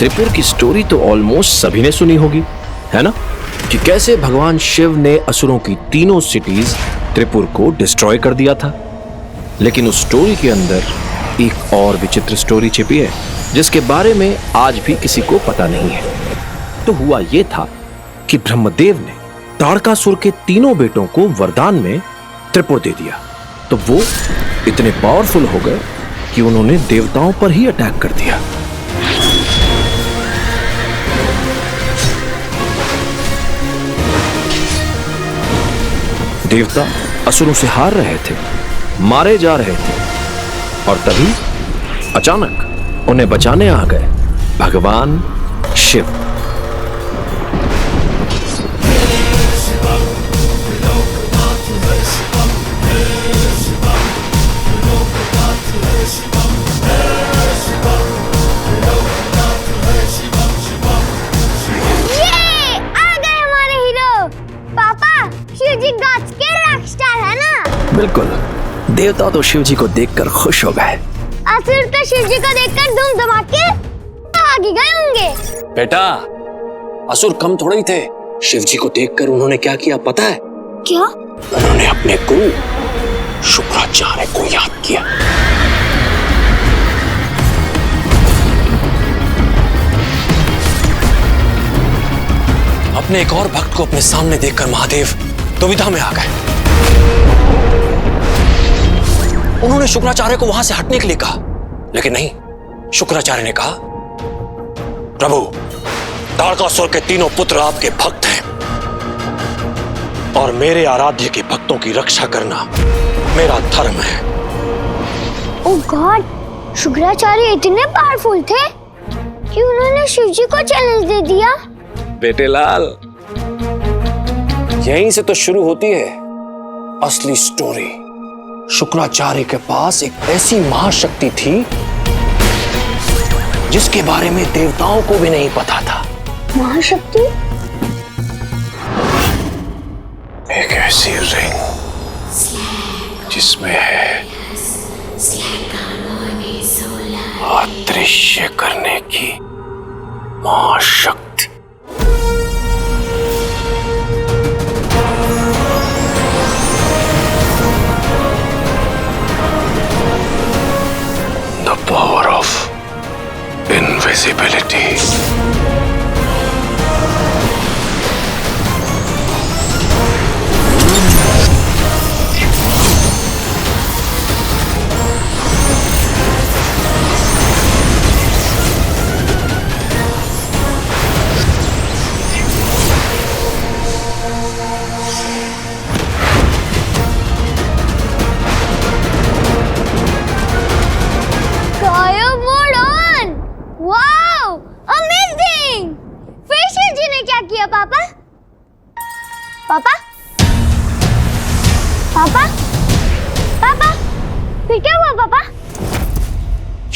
त्रिपुर की स्टोरी तो ऑलमोस्ट सभी ने सुनी होगी, है ना, कि कैसे भगवान शिव ने असुरों की तीनों सिटीज त्रिपुर को डिस्ट्रॉय कर दिया था। लेकिन उस स्टोरी के अंदर एक और विचित्र स्टोरी छिपी है, जिसके बारे में आज भी किसी को पता नहीं है। तो हुआ यह था कि ब्रह्मदेव ने ताड़कासुर के तीनों बेटों को वरदान में त्रिपुर दे दिया। तो वो इतने पावरफुल हो गए कि उन्होंने देवताओं पर ही अटैक कर दिया। देवता असुरों से हार रहे थे, मारे जा रहे थे, और तभी अचानक उन्हें बचाने आ गए भगवान शिव। बिल्कुल, देवता तो शिव जी को देखकर खुश हो गए। असुर तो शिव जी को देखकर धूम धमाके आगे गए होंगे। बेटा, असुर कम थोड़े ही थे। शिव जी को देखकर उन्होंने क्या किया पता है? क्या? उन्होंने अपने गुरु शुक्राचार्य को याद किया। अपने एक और भक्त को अपने सामने देखकर महादेव दुविधा में आ गए। उन्होंने शुक्राचार्य को वहां से हटने के लिए कहा, लेकिन नहीं, शुक्राचार्य ने कहा, प्रभु, ताड़कासुर के तीनों पुत्र आपके भक्त हैं और मेरे आराध्य के भक्तों की रक्षा करना मेरा धर्म है। ओह गॉड, शुक्राचार्य इतने पावरफुल थे कि उन्होंने शिव जी को चैलेंज दे दिया। बेटे लाल, यहीं से तो शुरू होती है असली स्टोरी। शुक्राचार्य के पास एक ऐसी महाशक्ति थी जिसके बारे में देवताओं को भी नहीं पता था। महाशक्ति? एक ऐसी रिंग जिसमें है अदृश्य करने की महाशक्ति। The power of invisibility. पापा? पापा? पापा? फिर क्या हुआ पापा?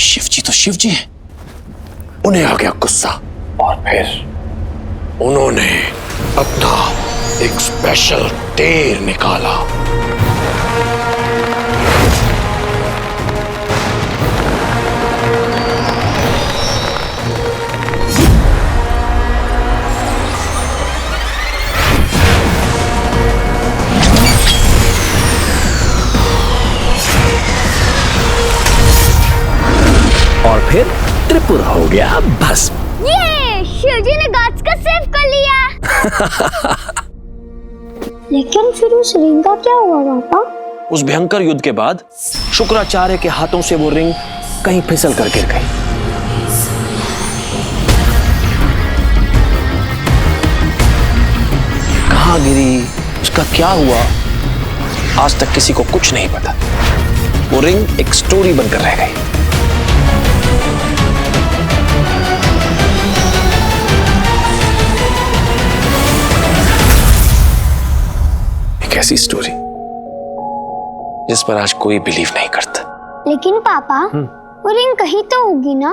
शिव जी तो शिव जी हैं। उन्हें आ गया गुस्सा और फिर उन्होंने अपना एक स्पेशल तीर निकाला। और फिर त्रिपुर हो गया भस्म। ये शिव जी ने गॉड्स को सेव कर लिया। लेकिन फिर उस रिंग का क्या हुआ पापा? उस भयंकर युद्ध के बाद शुक्राचार्य के हाथों से वो रिंग कहीं फिसल कर गिर गई। कहाँ गिरी, उसका क्या हुआ, आज तक किसी को कुछ नहीं पता। वो रिंग एक स्टोरी बनकर रह गई। ऐसी स्टोरी जिस पर आज कोई बिलीव नहीं करता। लेकिन पापा, वो रिंग कहीं तो होगी ना?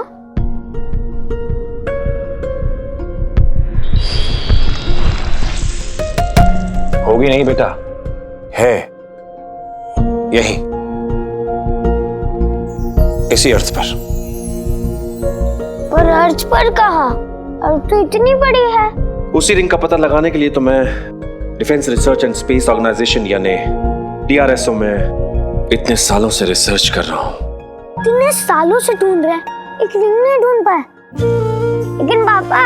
होगी नहीं बेटा, है यही, इसी अर्थ पर। पर रिसर्च पर कहा, और तो इतनी बड़ी है। उसी रिंग का पता लगाने के लिए तो मैं defence research and space organisation यानी DRSO में इतने सालों से रिसर्च कर रहा हूँ। इतने सालों से ढूंढ रहे हैं, एक रिंग नहीं ढूंढ पाए। लेकिन पापा,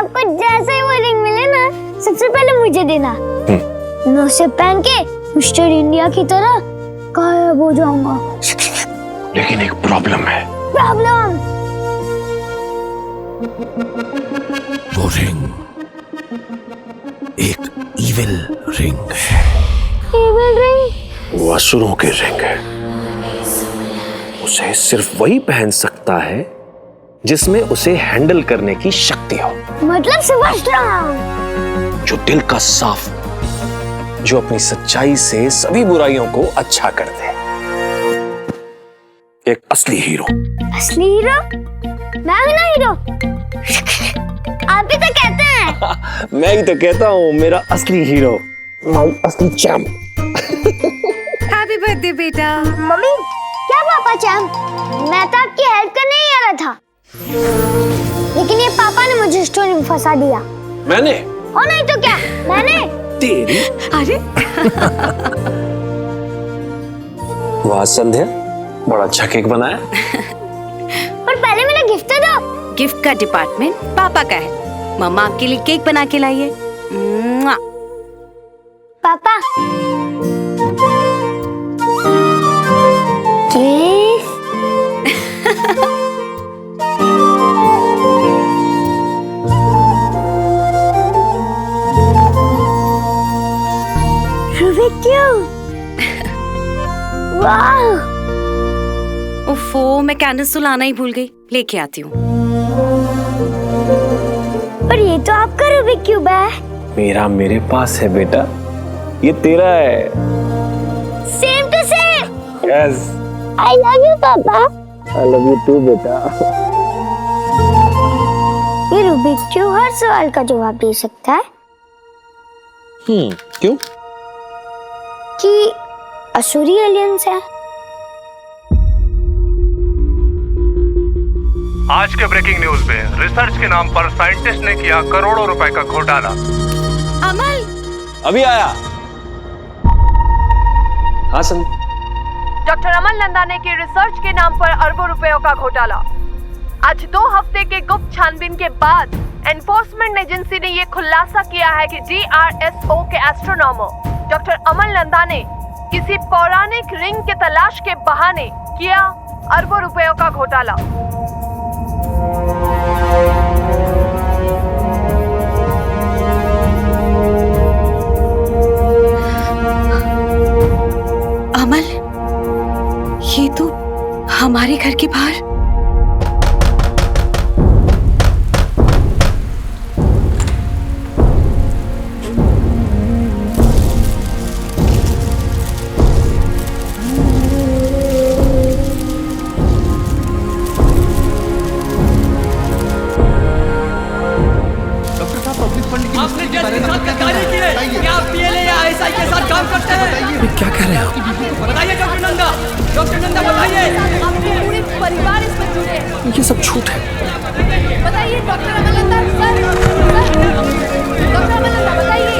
आपको जैसे ही वो रिंग मिले ना, सबसे पहले मुझे देना। मैं उसे पहन के मिस्टर इंडिया की तरह गायब हो जाऊंगा। लेकिन एक प्रॉब्लम है। प्रॉब्लम? वो रिंग एक इविल रिंग है। Evil ring? वो असुरों की रिंग है। उसे सिर्फ वही पहन सकता है जिसमें उसे हैंडल करने की शक्ति हो। मतलब समझ रहा हूं। जो दिल का साफ, जो अपनी सच्चाई से सभी बुराइयों को अच्छा कर दे। एक असली हीरो। असली हीरो? मैं हूं ना हीरो। आप ही तो कहते हैं। मैं ही तो कहता हूँ, मेरा असली हीरो, माय असली चैंप। हैप्पी बर्थडे बेटा। मम्मी, क्या पापा चैंप? मैं तो आपकी हेल्प करने ही आ रहा था, लेकिन ये पापा ने मुझे स्टोरी में फंसा दिया। मैंने? और नहीं तो क्या, मैंने। तेरी? अरे वाह संध्या, बड़ा अच्छा केक बनाया। और पहले मेरा गिफ्ट तो दो। गिफ्ट का डिपार्टमेंट पापा का है। मम्मा आपके लिए केक बना के लाई है। पापा, रूबिक क्यूब। वाह! ओफो, मैं कैंडल्स तो लाना ही भूल गई। लेके आती हूँ। पर ये तो आपका रूबिक क्यूब है। मेरा मेरे पास है बेटा, ये तेरा है। Same to same. Yes. I love you papa. I love you to बेटा। ये रूबिक क्यूब हर सवाल का जवाब दे सकता है। क्यों? कि असुरी एलियंस है। आज के ब्रेकिंग न्यूज में रिसर्च के नाम पर साइंटिस्ट ने किया करोड़ों रुपए का घोटाला। अमल, अभी आया। हाँ संध्या। डॉक्टर अमल नंदाने की रिसर्च के नाम पर अरबों रुपयों का घोटाला। आज 2 हफ्ते के गुप्त छानबीन के बाद एनफोर्समेंट एजेंसी ने यह खुलासा किया है कि DRSO के एस्ट्रोनॉमर डॉक्टर अमल नंदा ने किसी पौराणिक रिंग के तलाश के बहाने किया अरबों रुपयों का घोटाला। अमल, ये तो हमारे घर के बाहर। आपने जज के साथ गद्दारी की है। क्या आप PLA या ISI के साथ काम करते हैं? क्या कह रहे हैं आप? बताइए डॉक्टर नंदा, बताइए। आपके पूरे परिवार इसमें जुड़े हैं। ये सब झूठ है। बताइए डॉक्टर अमल नंदा, सर, डॉक्टर अमल नंदा बताइए।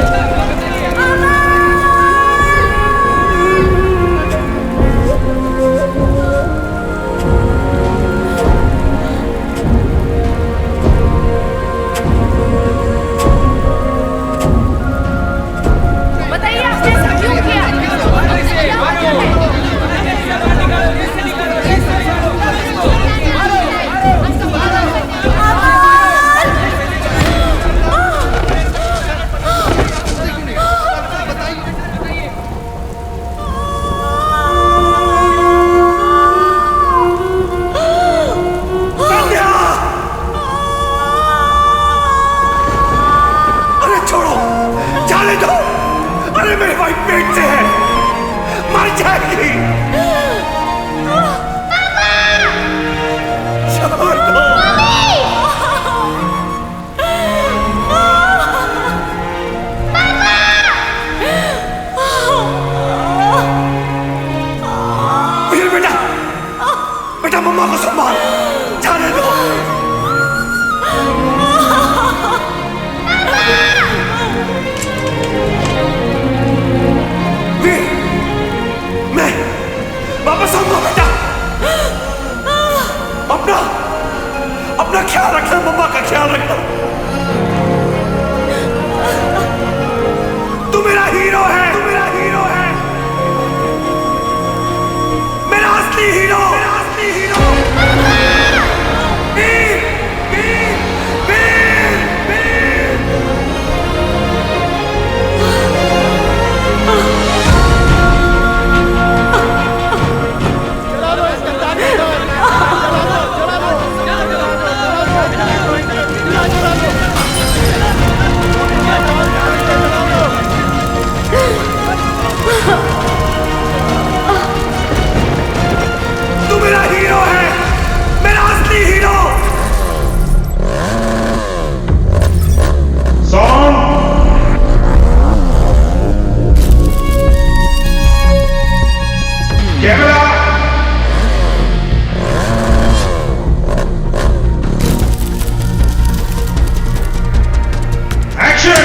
ख्याल रखना, मम्मा का ख्याल रखना। तू मेरा हीरो है, तू मेरा हीरो है, मेरा असली हीरो, मेरा असली हीरो। वीर, वीर, वीर, वीर। तू मेरा हीरो है, मेरा असली हीरो। Camera action.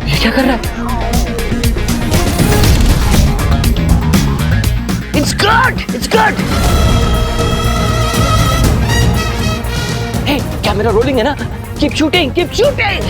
ये क्या कर रहा है? It's good! It's good! Hey, camera rolling है ना? Keep shooting! Keep shooting!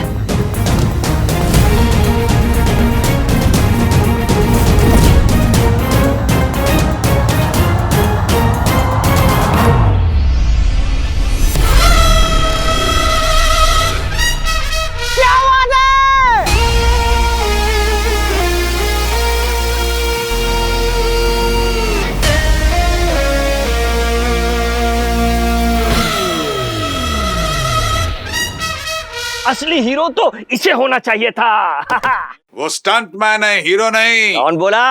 असली हीरो तो इसे होना चाहिए था। वो स्टंट मैन है, हीरो नहीं। कौन बोला?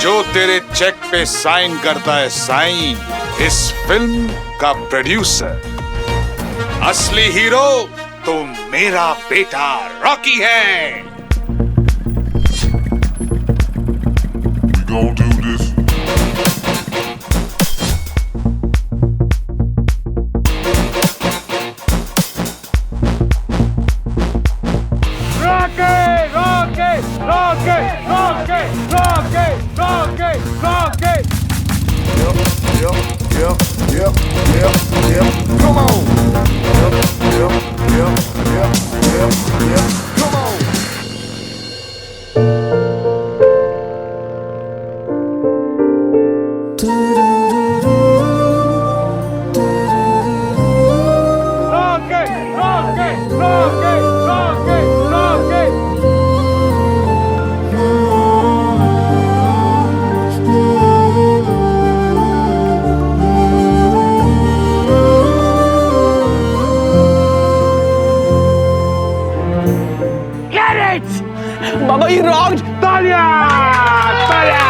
जो तेरे चेक पे साइन करता है साइन, इस फिल्म का प्रोड्यूसर। असली हीरो तो मेरा बेटा रॉकी है। We gonna do this. Come on. Come on. बाबा ये रॉन्ग। तालिया, तालिया,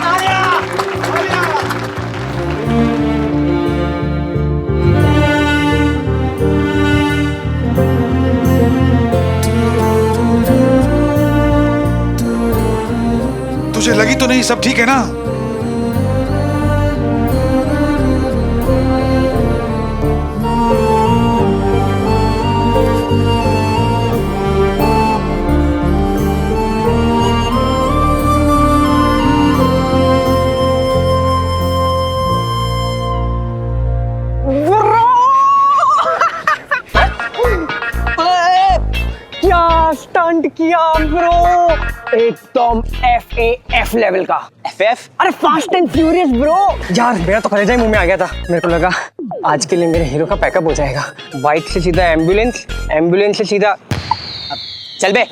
तालिया। तुझे लगी तो नहीं सब ठीक है ना? स्टंट किया ब्रो, एकदम FAF लेवल का। FF? अरे फास्ट एंड फ्यूरियस ब्रो। यार मेरा तो कलेजा ही मुंह में आ गया था। मेरे को लगा आज के लिए मेरे हीरो का पैकअप हो जाएगा। बाइक से सीधा एम्बुलेंस, एम्बुलेंस से सीधा चल बे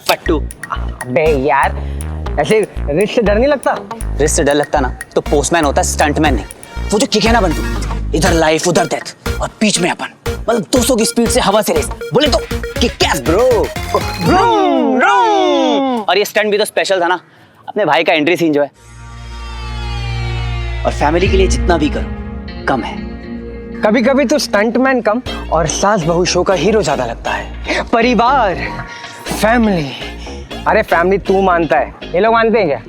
पट्टू। अबे यार ऐसे रिस्क से डर नहीं लगता? रिस्क से डर लगता ना तो पोस्टमैन होता है, स्टंटमैन नहीं। वो जो किक है ना बंटू, इधर लाइफ उधर डेथ और बीच में अपन, मतलब 200 की स्पीड से हवा से रेस, बोले तो किक एस ब्रो। और ये स्टंट भी तो स्पेशल था ना, अपने भाई का एंट्री सीन जो है। और फैमिली के लिए जितना भी करो कम है। कभी कभी तो स्टंटमैन कम और सास बहू शो का हीरो ज्यादा लगता है। परिवार, फैमिली। अरे फैमिली तू मानता है, ये लोग मानते हैं क्या?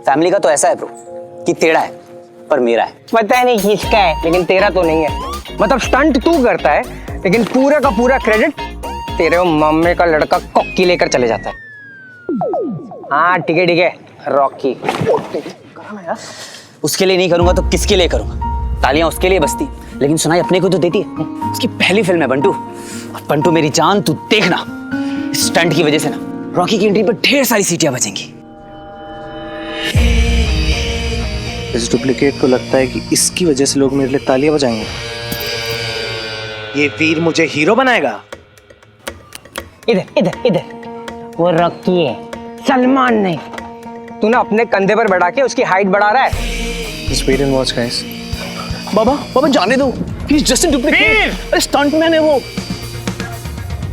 फैमिली का तो ऐसा है ब्रो कि तेरा है पर मेरा है। पता नहीं किसका है, लेकिन तेरा तो नहीं है। मतलब स्टंट तू करता है लेकिन पूरा का पूरा क्रेडिट तेरे मम्मी का लड़का कॉकी लेकर चले जाता है। हाँ ठीक है रॉकी। उसके लिए नहीं करूंगा तो किसके लिए करूंगा? तालियां उसके लिए बजती, लेकिन सुनाई अपने को तो देती है। उसकी पहली फिल्म है बंटू। और बंटू मेरी जान, तू देखना इस स्टंट की वजह से ना रॉकी की एंट्री पर ढेर सारी सीटियां बजेंगी। इस डुप्लीकेट को लगता है कि इसकी वजह से लोग मेरे लिए तालियां बजाएंगे। ये वीर मुझे हीरो बनाएगा। इधर वो रॉकी है, सलमान नहीं। तू ना अपने कंधे पर बैठा के उसकी हाइट बढ़ा रहा है। Just wait and watch, guys. बाबा जाने दो, he's just a duplicate। अरे स्टंटमैन है वो,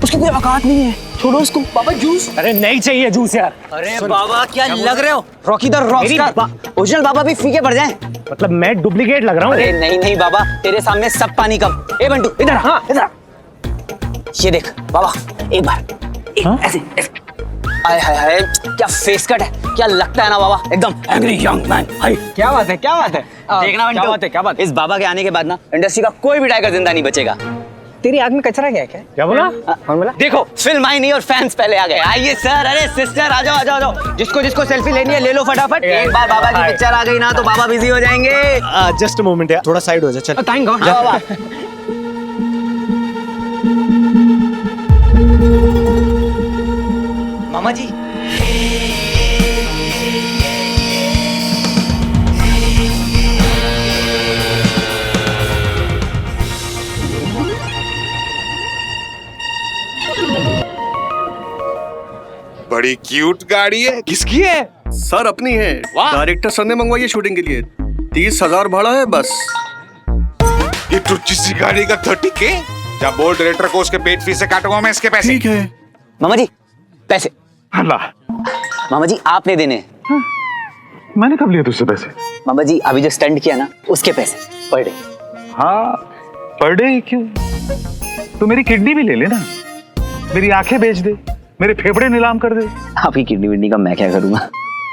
उसकी कोई औकात नहीं है, छोड़ो उसको। बाबा जूस? अरे नहीं चाहिए जूस यार। अरे बाबा क्या लग रहे हो? Rocky the Rockstar. ओरिजिनल बाबा भी फीके पड़ जाएं। मतलब मैं डुप्लीकेट लग रहा हूँ? अरे नहीं बाबा, तेरे सामने सब पानी कम। ए बंटू इधर, हाँ इधर। ये देख बाबा, एक बार ऐसे। हाय हाय हाय, क्या फेस कट है, क्या लगता है ना बाबा, एकदम एंग्री यंग मैन। हाय क्या बात है देखना बंटू, क्या बात है? इस बाबा के आने के बाद ना इंडस्ट्री का कोई भी टाइगर जिंदा नहीं बचेगा। तेरी आग में कचरा क्या बोला? कौन बोला? देखो फिल्म आई नहीं और फैंस पहले आ गए। आइए सर, अरे सिस्टर आ जाओ। जिसको सेल्फी लेनी है ले लो फटाफट। एक बार बाबा की पिक्चर आ गई ना तो बाबा बिजी हो जाएंगे। जस्ट अ मोमेंट यार, थोड़ा साइड हो जा। चल थैंक गॉड। बाबा मामा जी, बड़ी क्यूट गाड़ी है, किसकी है? सर अपनी है। वाह। डायरेक्टर सर ने मंगवाई है शूटिंग के लिए। 30,000 भाड़ा है बस। ये टुच्ची सी गाड़ी का 30K? जब बोल डायरेक्टर को उसके पेट फीस से काटूंगा मैं इसके पैसे। ठीक है। मामा जी पैसे। अल्लाह, मामा जी आपने देने हैं। मैंने कब लिया तुझसे पैसे? मामा जी अभी जो स्टंट किया ना उसके पैसे पर डे। हाँ पर डे क्यों? तो मेरी किडनी भी ले लेना, मेरी आंखें बेच दे, मेरे फेफड़े नीलाम कर दे। आपकी किडनी विडनी का मैं क्या करूंगा?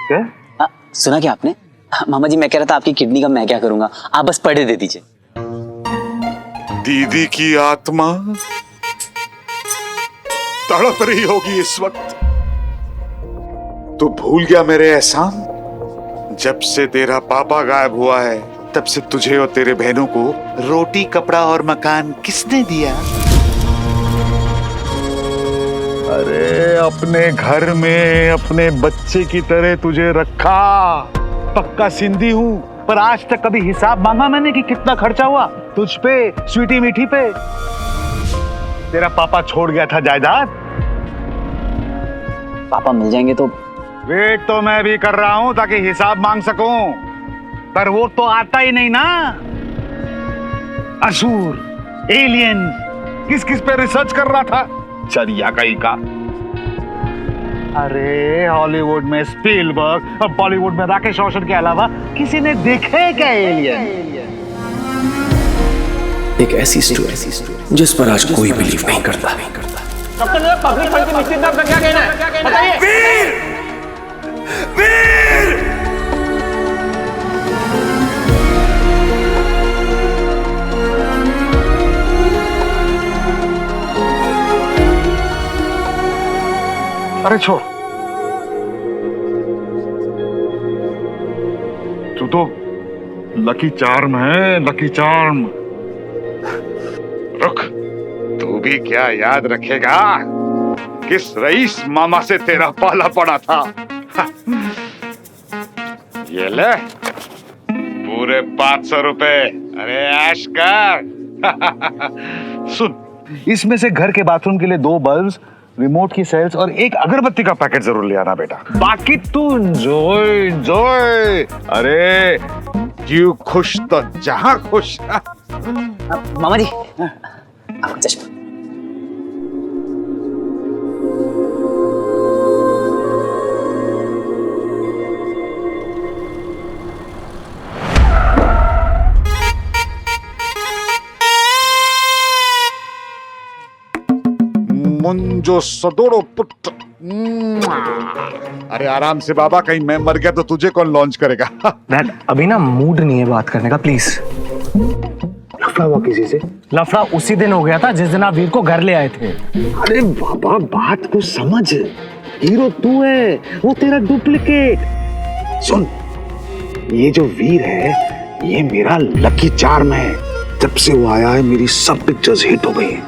क्या? सुना क्या आपने? मामा जी मैं कह रहा था आपकी किडनी का मैं क्या करूंगा, आप बस पर डे दे दीजिए। दीदी की आत्मा तड़प रही होगी इस वक्त। तू भूल गया मेरे एहसान? जब से तेरा पापा गायब हुआ है तब से तुझे और तेरे बहनों को रोटी, कपड़ा और मकान किसने दिया? अरे अपने घर में अपने बच्चे की तरह तुझे रखा। पक्का सिंधी हूँ पर आज तक कभी हिसाब मांगा मैंने कि कितना खर्चा हुआ तुझ पे, स्वीटी मीठी पे। तेरा पापा छोड़ गया था जायदाद। पापा मिल जाएंगे तो? वेट तो मैं भी कर रहा हूं ताकि हिसाब मांग सकूं, पर वो तो आता ही नहीं ना। असुर, एलियन, किस किस पे रिसर्च कर रहा था? चरिया कहीं का। अरे हॉलीवुड में स्पीलबर्ग और बॉलीवुड में राकेश रोशन के अलावा किसी ने देखे क्या एलियन? एक ऐसी स्टोरी जिस पर आज कोई बिलीव नहीं करता। पब्लिक फंड की निश्चित दाम का क्या कहना है बताइए? वीर! अरे छोड़, तू तो लकी चार्म है, लकी चार्म। रुक, तू भी क्या याद रखेगा? किस रईस मामा से तेरा पाला पड़ा था। ये ले पूरे 500 रुपए। अरे ऐश कर। सुन, इसमें से घर के बाथरूम के लिए 2 बल्ब्स, रिमोट की सेल्स और एक अगरबत्ती का पैकेट जरूर ले आना बेटा। बाकी तू एंजॉय। अरे जीव खुश तो जहां खुश। मामा जी चश्मा। मुंजो सदोड़ो पुत्र। अरे आराम से बाबा, कहीं मैं मर गया तो तुझे कौन लॉन्च करेगा। डैड अभी ना मूड नहीं है बात करने का, प्लीज। लफड़ा हुआ किसी से? लफड़ा उसी दिन हो गया था जिस दिन आप वीर को घर ले आए थे। अरे बाबा बात को समझ, हीरो तू है, वो तेरा डुप्लीकेट। सुन, ये जो वीर है ये मेरा लकी चार्म है। जब से वो आया है मेरी सब पिक्चर्स हिट हो गई हैं।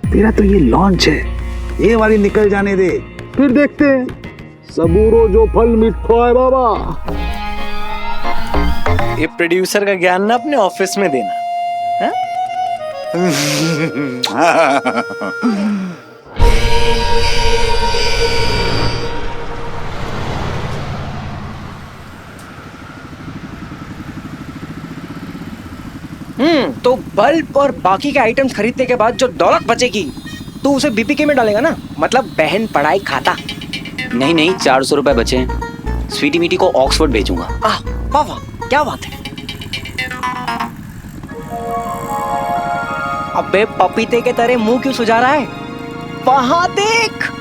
तेरा तो ये लॉन्च है, ये वाली निकल जाने दे, फिर देखते हैं। सबूरो जो फल मिठो है बाबा। ये प्रोड्यूसर का ज्ञान ना अपने ऑफिस में देना है? तो बल्ब और बाकी के आइटम्स खरीदने के बाद जो दौलत बचेगी तो उसे बीपीके में डालेगा ना, मतलब बहन पढ़ाई खाता। नहीं 400 रुपए बचे हैं, स्वीटी मीटी को ऑक्सफोर्ड भेजूंगा। वाह वाह, क्या बात है। अबे पपीते के तरह मुंह क्यों सुझा रहा है? वहां देख।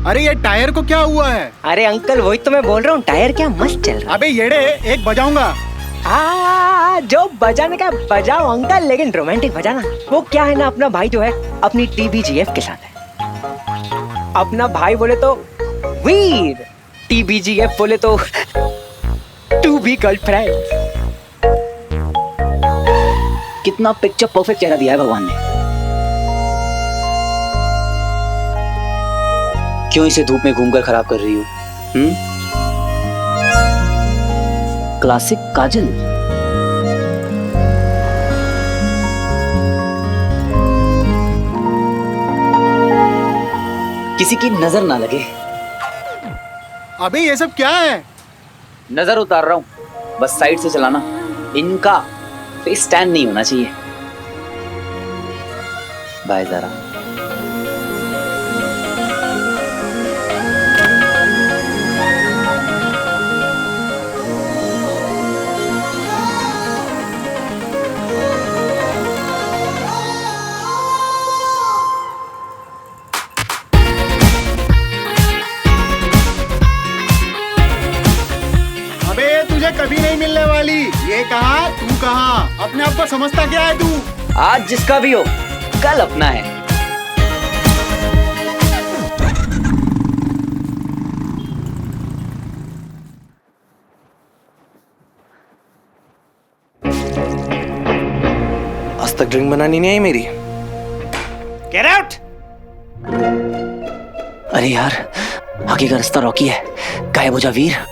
अरे ये टायर को क्या हुआ है? अरे अंकल वही तो मैं बोल रहा हूँ, टायर क्या मस्त चल रहा है। अबे येड़े, एक बजाऊंगा। जो बजाने का बजाओ अंकल, लेकिन रोमांटिक बजाना। वो क्या है ना, अपना भाई जो है अपनी टीबीजीएफ के साथ है। अपना भाई बोले तो वीर, टीबीजीएफ बोले तो टू बी गर्लफ्रेंड। कितना पिक्चर परफेक्ट चेहरा दिया है भगवान ने। क्यों इसे धूप में घूमकर खराब कर रही हो? क्लासिक काजल। किसी की नजर ना लगे। अबे ये सब क्या है? नजर उतार रहा हूं, बस साइड से चलाना। इनका फेस स्टैंड नहीं होना चाहिए। बाय जरा। कभी नहीं मिलने वाली। ये कहा, तू कहा। अपने आप को समझता क्या है तू? आज जिसका भी हो, कल अपना है। आज तक ड्रिंक बनानी नहीं आई मेरी। Get out! अरे यार, आगे का रास्ता रॉकी है। गायब हो जा वीर।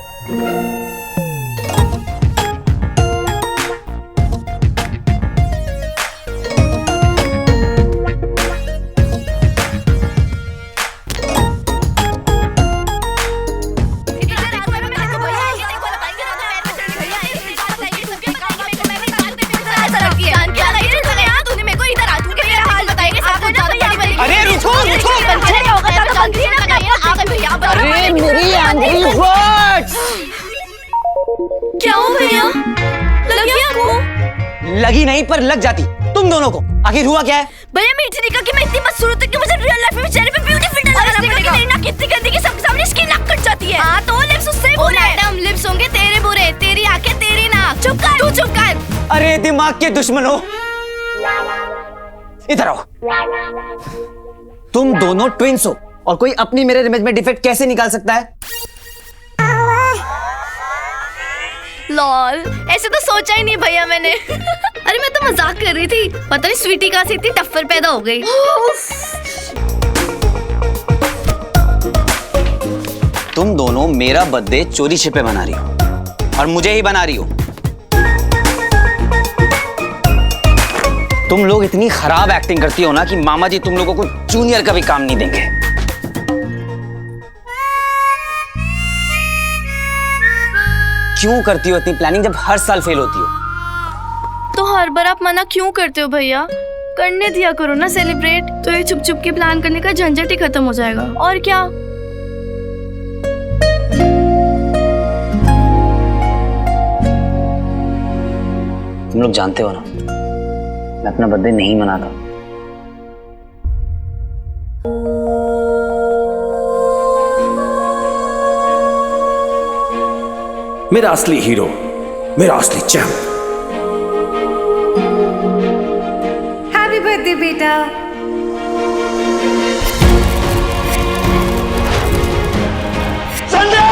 लगी नहीं पर लग जाती तुम दोनों को। आखिर हुआ क्या है? भैया मीठी ने कहा कि मैं इतनी मशहूर हूं कि मुझे रियल लाइफ में चेहरे पे ब्यूटी फिल्टर लगाना पड़ेगा। मेरी नाक कितनी गंदी कि सबके सामने इसकी नाक कट जाती है। हां तो लिप्स उससे बुरे हैं। मैडम लिप्स होंगे तेरे बुरे, तेरी आंखें तेरी नाक। चुप कर, तू चुप कर। अरे दिमाग के दुश्मनों, इधर आओ। तुम दोनों ट्विंस हो और कोई अपनी मिरर इमेज में डिफेक्ट कैसे निकाल सकता है? लॉल, ऐसे तो सोचा ही नहीं भैया मैंने। अरे मैं तो मजाक कर रही थी। पता नहीं स्वीटी कहां से इतनी टफ्फर पैदा हो गई। तुम दोनों मेरा बर्थडे चोरी छिपे मना रही हो और मुझे ही बना रही हो। तुम लोग इतनी खराब एक्टिंग करती हो ना कि मामा जी तुम लोगों को जूनियर का भी काम नहीं देंगे। क्यों करती हो इतनी प्लानिंग जब हर साल फेल होती हो? तो हर बार आप मना क्यों करते हो भैया? करने दिया करो ना सेलिब्रेट, तो ये छुप छुप के प्लान करने का झंझट ही खत्म हो जाएगा। और क्या? तुम लोग जानते हो ना, मैं अपना बर्थडे नहीं मनाता। मेरा असली हीरो, मेरा असली चैंप। हैप्पी बर्थडे बेटा। संध्या!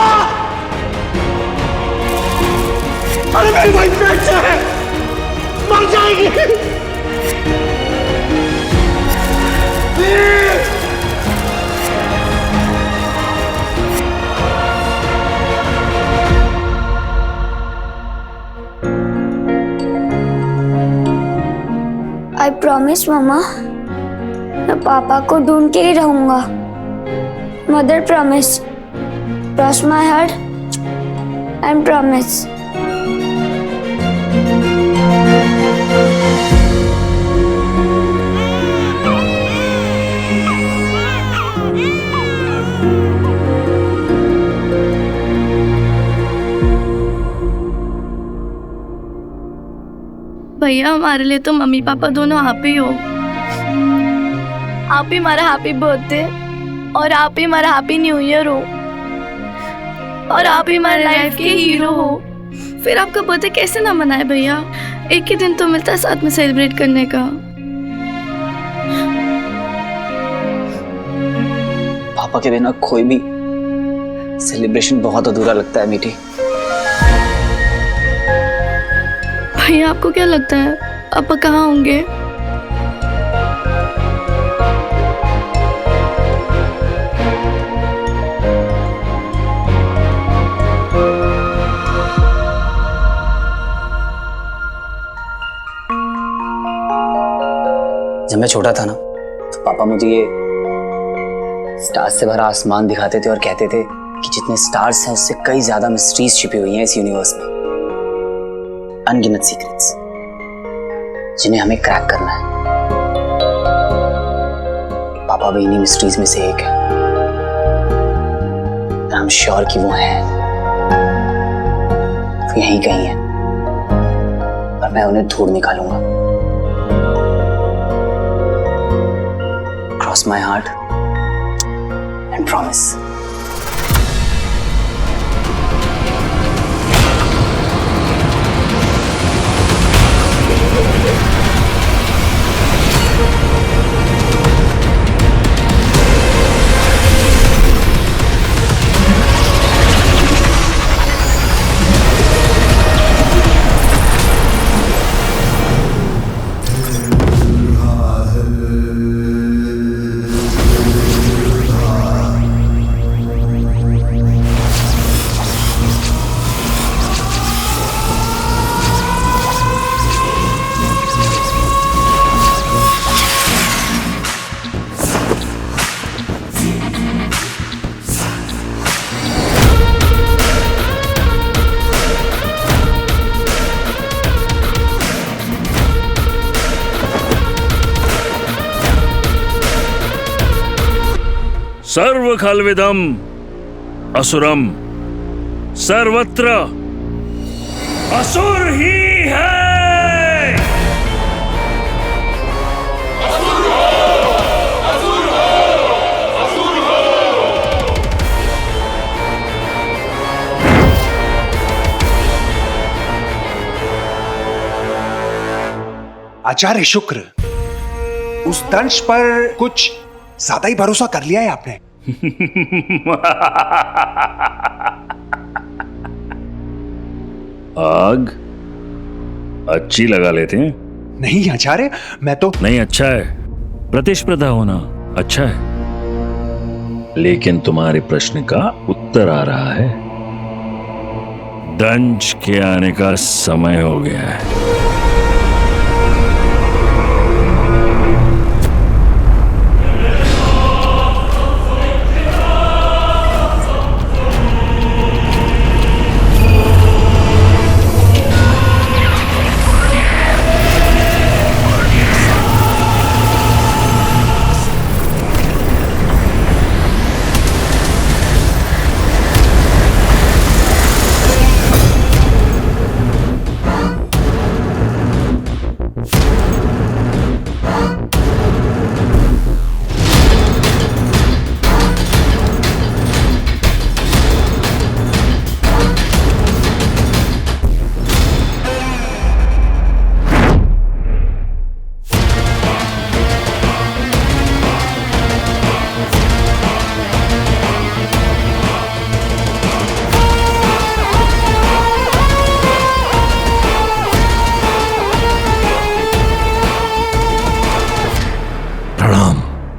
अरे मेरी भाई पेट से है, मर जाएगी। आई प्रॉमिस मामा, मैं पापा को ढूंढ के ही रहूंगा। Mother promise, cross my heart and promise. भैया हमारे लिए तो मम्मी पापा दोनों आप ही हो। आप ही हमारा हैप्पी बर्थडे और आप ही हमारा हैप्पी न्यू ईयर हो और आप ही हमारे लाइफ के हीरो हो। फिर आपका बर्थडे कैसे ना मनाए भैया? एक ही दिन तो मिलता है साथ में सेलिब्रेट करने का। पापा के बिना कोई भी सेलिब्रेशन बहुत अधूरा लगता है मीठी। भैया आपको क्या लगता है पापा कहाँ होंगे? जब मैं छोटा था ना, तो पापा मुझे ये स्टार्स से भरा आसमान दिखाते थे और कहते थे कि जितने स्टार्स हैं उससे कई ज्यादा मिस्ट्रीज छिपी हुई हैं इस यूनिवर्स में। अनगिनत सीक्रेट्स जिन्हें हमें क्रैक करना है। पापा भी इन्हीं मिस्ट्रीज में से एक है। आई एम श्योर कि वो है, वो यहीं कहीं है और मैं उन्हें ढूंढ निकालूंगा। Cross my heart and promise. सर्व खल्विदम असुरम सर्वत्र असुर ही है। आचार्य शुक्र, उस दंश पर कुछ ज्यादा ही भरोसा कर लिया है आपने। आग अच्छी लगा लेते हैं। नहीं आचार्य, मैं तो नहीं, अच्छा है, प्रतिस्पर्धा होना अच्छा है, लेकिन तुम्हारे प्रश्न का उत्तर आ रहा है। दंश के आने का समय हो गया है।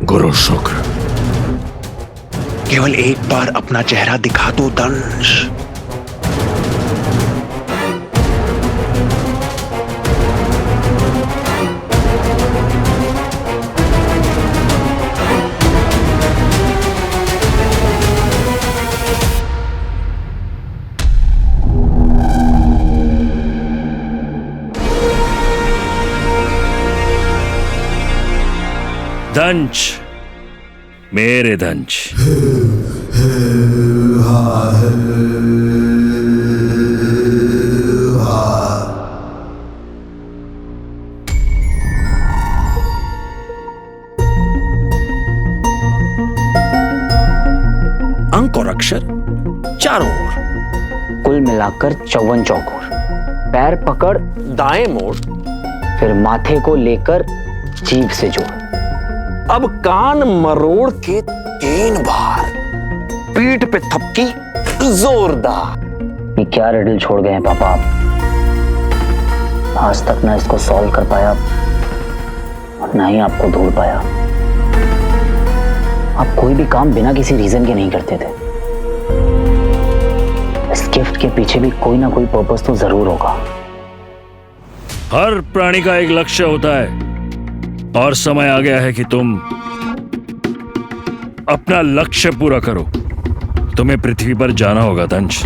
गुरु शुक्र, केवल एक बार अपना चेहरा दिखा दो दंश। दंश, मेरे दंश, अंक और अक्षर चारों ओर, कुल मिलाकर 54 चौकोर। पैर पकड़ दाएं मोड़, फिर माथे को लेकर जीभ से जोड़। अब कान मरोड़ के 3 बार, पीठ पे थपकी जोरदार। ये क्या रिडल छोड़ गए हैं पापा आप? आज तक ना इसको सॉल्व कर पाया और ना ही आपको ढूंढ पाया। आप कोई भी काम बिना किसी रीजन के नहीं करते थे। इस गिफ्ट के पीछे भी कोई ना कोई पर्पस तो जरूर होगा। हर प्राणी का एक लक्ष्य होता है और समय आ गया है कि तुम अपना लक्ष्य पूरा करो। तुम्हें पृथ्वी पर जाना होगा दंश,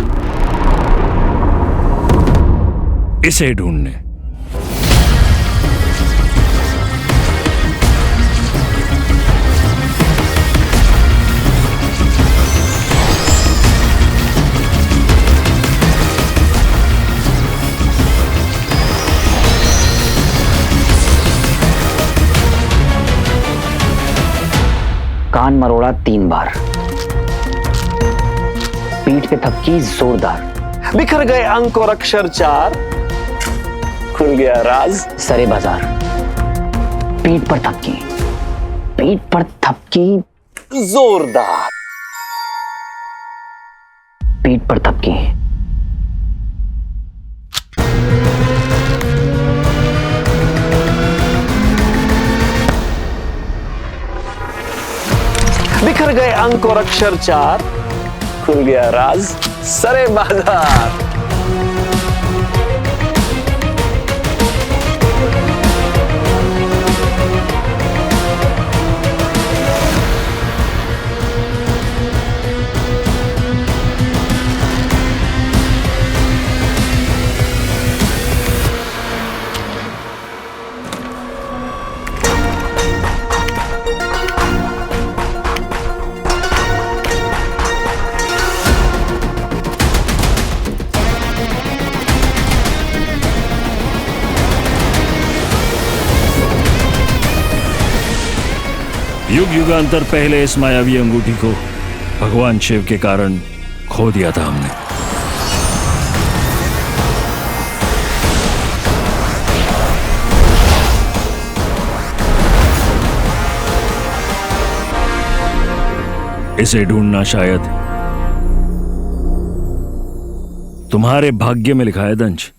इसे ढूंढने। कान मरोड़ा 3 बार, पीठ पे थपकी जोरदार। बिखर गए अंक और अक्षर 4, खुल गया राज सरे बाजार। पीठ पर थपकी, पीठ पर थपकी जोरदार। पीठ पर थपकी। बिखर गए अंक और अक्षर 4, खुल गया राज सरे बाजार। युग युगांतर पहले इस मायावी अंगूठी को भगवान शिव के कारण खो दिया था हमने। इसे ढूंढना शायद तुम्हारे भाग्य में लिखा है दंश।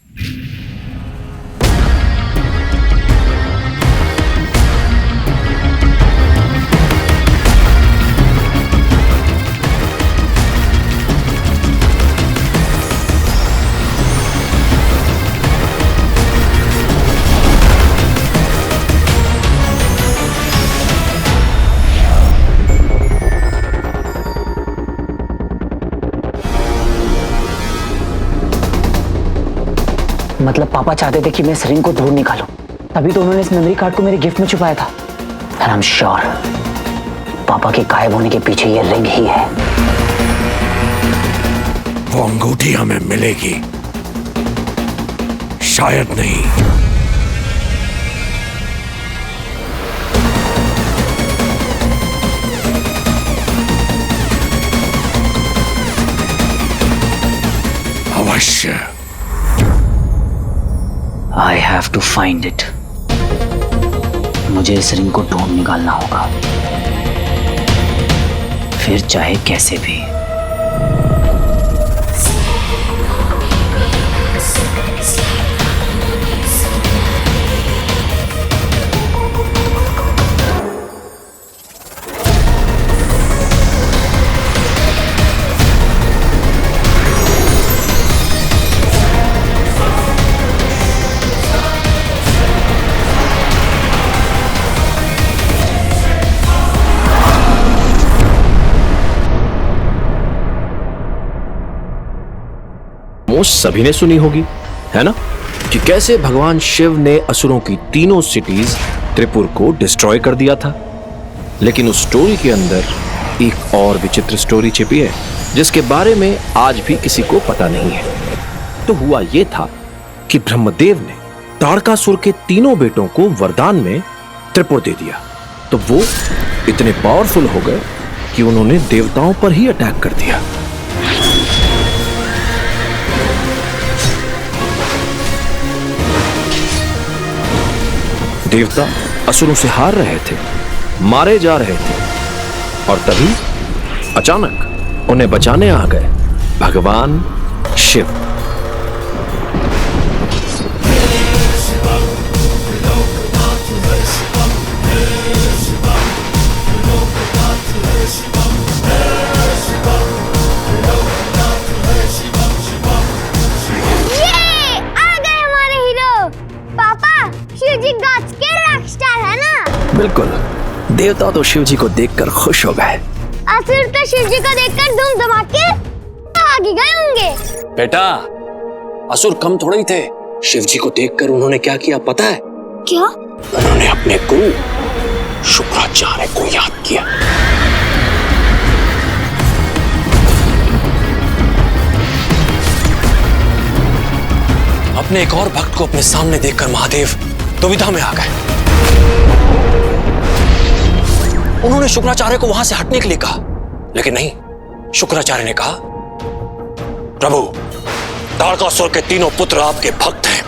मतलब पापा चाहते थे कि मैं इस रिंग को ढूंढ निकालूं, तभी तो उन्होंने इस मेमोरी कार्ड को मेरे गिफ्ट में छुपाया था। एंड आई एम श्योर पापा के गायब होने के पीछे ये रिंग ही है। वो अंगूठी हमें मिलेगी, शायद नहीं। अवश्य। I have to find it. मुझे इस रिंग को ढूंढ निकालना होगा, फिर चाहे कैसे भी। सभी ने सुनी होगी, है ना, कि कैसे भगवान शिव ने असुरों की तीनों सिटीज त्रिपुर को डिस्ट्रॉय कर दिया था। लेकिन उस स्टोरी के अंदर एक और विचित्र स्टोरी छिपी है, जिसके बारे में आज भी किसी को पता नहीं है। तो हुआ यह था कि ब्रह्मदेव ने ताड़कासुर के तीनों बेटों को वरदान में त्रिपुर दे दिया। तो वो इतने पावरफुल हो गए कि उन्होंने देवताओं पर ही अटैक कर दिया। देवता असुरों से हार रहे थे, मारे जा रहे थे, और तभी अचानक उन्हें बचाने आ गए भगवान शिव। बिल्कुल, देवता तो शिव जी को देखकर खुश हो गए। असुर तो शिव जी को देखकर धूम धमाके भाग गए होंगे। बेटा, असुर कम थोड़े ही थे। शिव जी को देखकर उन्होंने क्या किया पता है? क्या? उन्होंने अपने गुरु शुक्राचार्य को याद किया। अपने एक और भक्त को अपने सामने देखकर महादेव दुविधा में आ गए। उन्होंने शुक्राचार्य को वहां से हटने के लिए कहा, लेकिन नहीं, शुक्राचार्य ने कहा, प्रभु, ताड़कासुर के तीनों पुत्र आपके भक्त हैं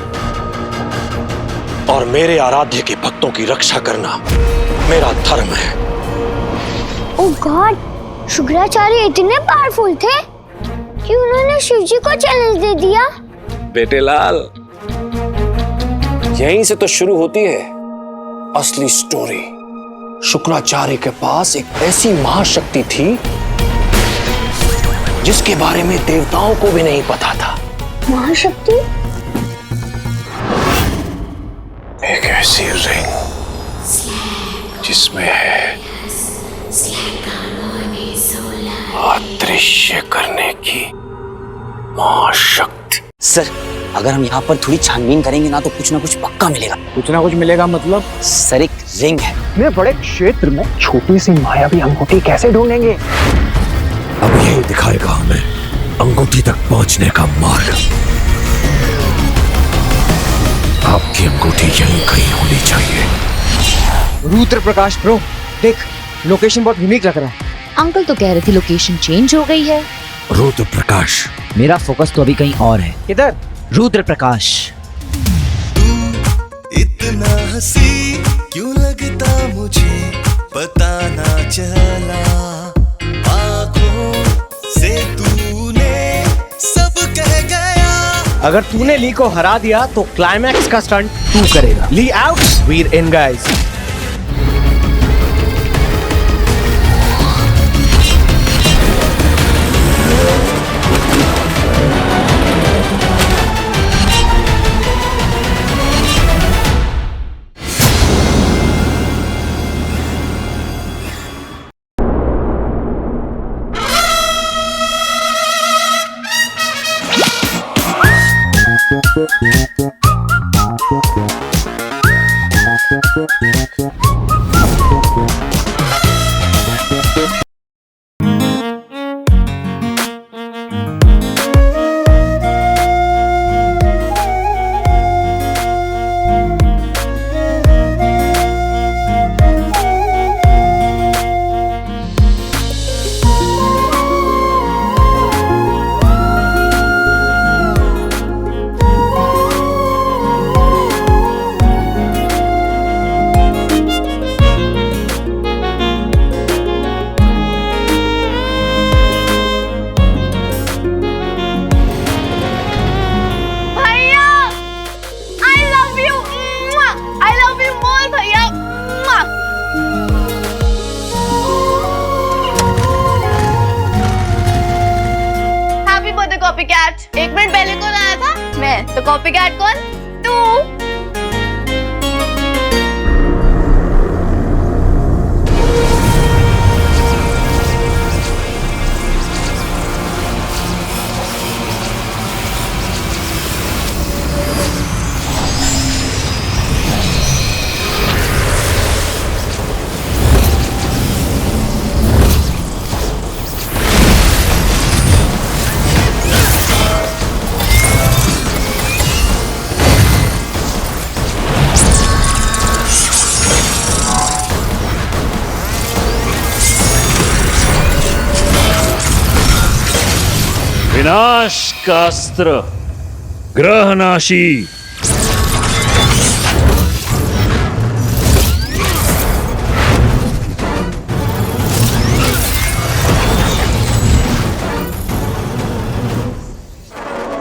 और मेरे आराध्य के भक्तों की रक्षा करना मेरा धर्म है। ओह गॉड, शुक्राचार्य इतने पावरफुल थे कि उन्होंने शिव जी को चैलेंज दे दिया। बेटे लाल, यहीं से तो शुरू होती है असली स्टोरी। शुक्राचार्य के पास एक ऐसी महाशक्ति थी जिसके बारे में देवताओं को भी नहीं पता था। महाशक्ति? एक ऐसी रिंग जिसमें है अदृश्य करने की महाशक्ति। सर, अगर हम यहाँ पर थोड़ी छानबीन करेंगे ना तो कुछ ना कुछ पक्का मिलेगा। कुछ ना कुछ मिलेगा मतलब? सर, एक रिंग है। इतने बड़े क्षेत्र में छोटी सी मायावी अंगूठी कैसे ढूंढेंगे? अब यही दिखाएगा हमें अंगूठी तक पहुंचने का मार्ग। आपकी अंगूठी यहीं कहीं होनी चाहिए। रुद्र प्रकाश ब्रो, देख, लोकेशन बहुत यूनिक लग रहा है। अंकल तो कह रहे थे लोकेशन चेंज हो गई है। रुद्र प्रकाश, मेरा फोकस तो अभी कहीं और है। किधर? रुद्र प्रकाश। इतना हंसी क्यों लगता मुझे, पता ना चला। अगर तूने ली को हरा दिया तो क्लाइमैक्स का स्टंट तू करेगा। ली out, Veer in guys. Copycat. 1 minute पहले कौन आया था? मैं। तो कॉपीकैट कौन? तू। विनाश का अस्त्र ग्रहनाशी।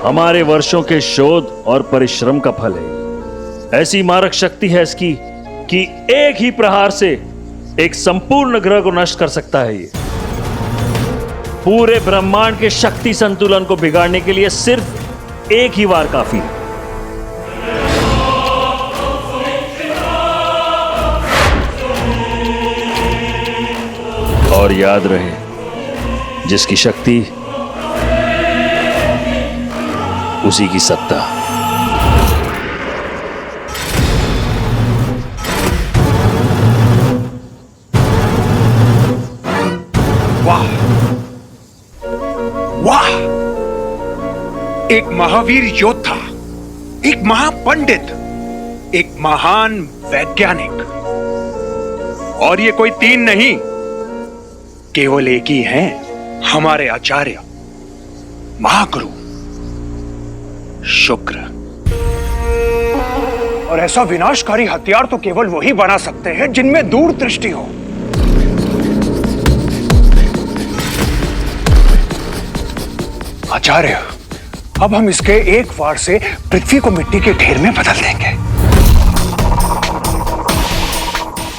हमारे वर्षों के शोध और परिश्रम का फल है। ऐसी मारक शक्ति है इसकी कि एक ही प्रहार से एक संपूर्ण ग्रह को नष्ट कर सकता है। ये पूरे ब्रह्मांड के शक्ति संतुलन को बिगाड़ने के लिए सिर्फ एक ही वार काफी है। और याद रहे, जिसकी शक्ति उसी की सत्ता। वाह वाह, एक महावीर योद्धा, एक महापंडित, एक महान वैज्ञानिक। और ये कोई 3 नहीं, केवल एक ही हैं, हमारे आचार्य महागुरु शुक्र। और ऐसा विनाशकारी हथियार तो केवल वही बना सकते हैं जिनमें दूरदृष्टि हो। आचार्य, अब हम इसके एक वार से पृथ्वी को मिट्टी के ढेर में बदल देंगे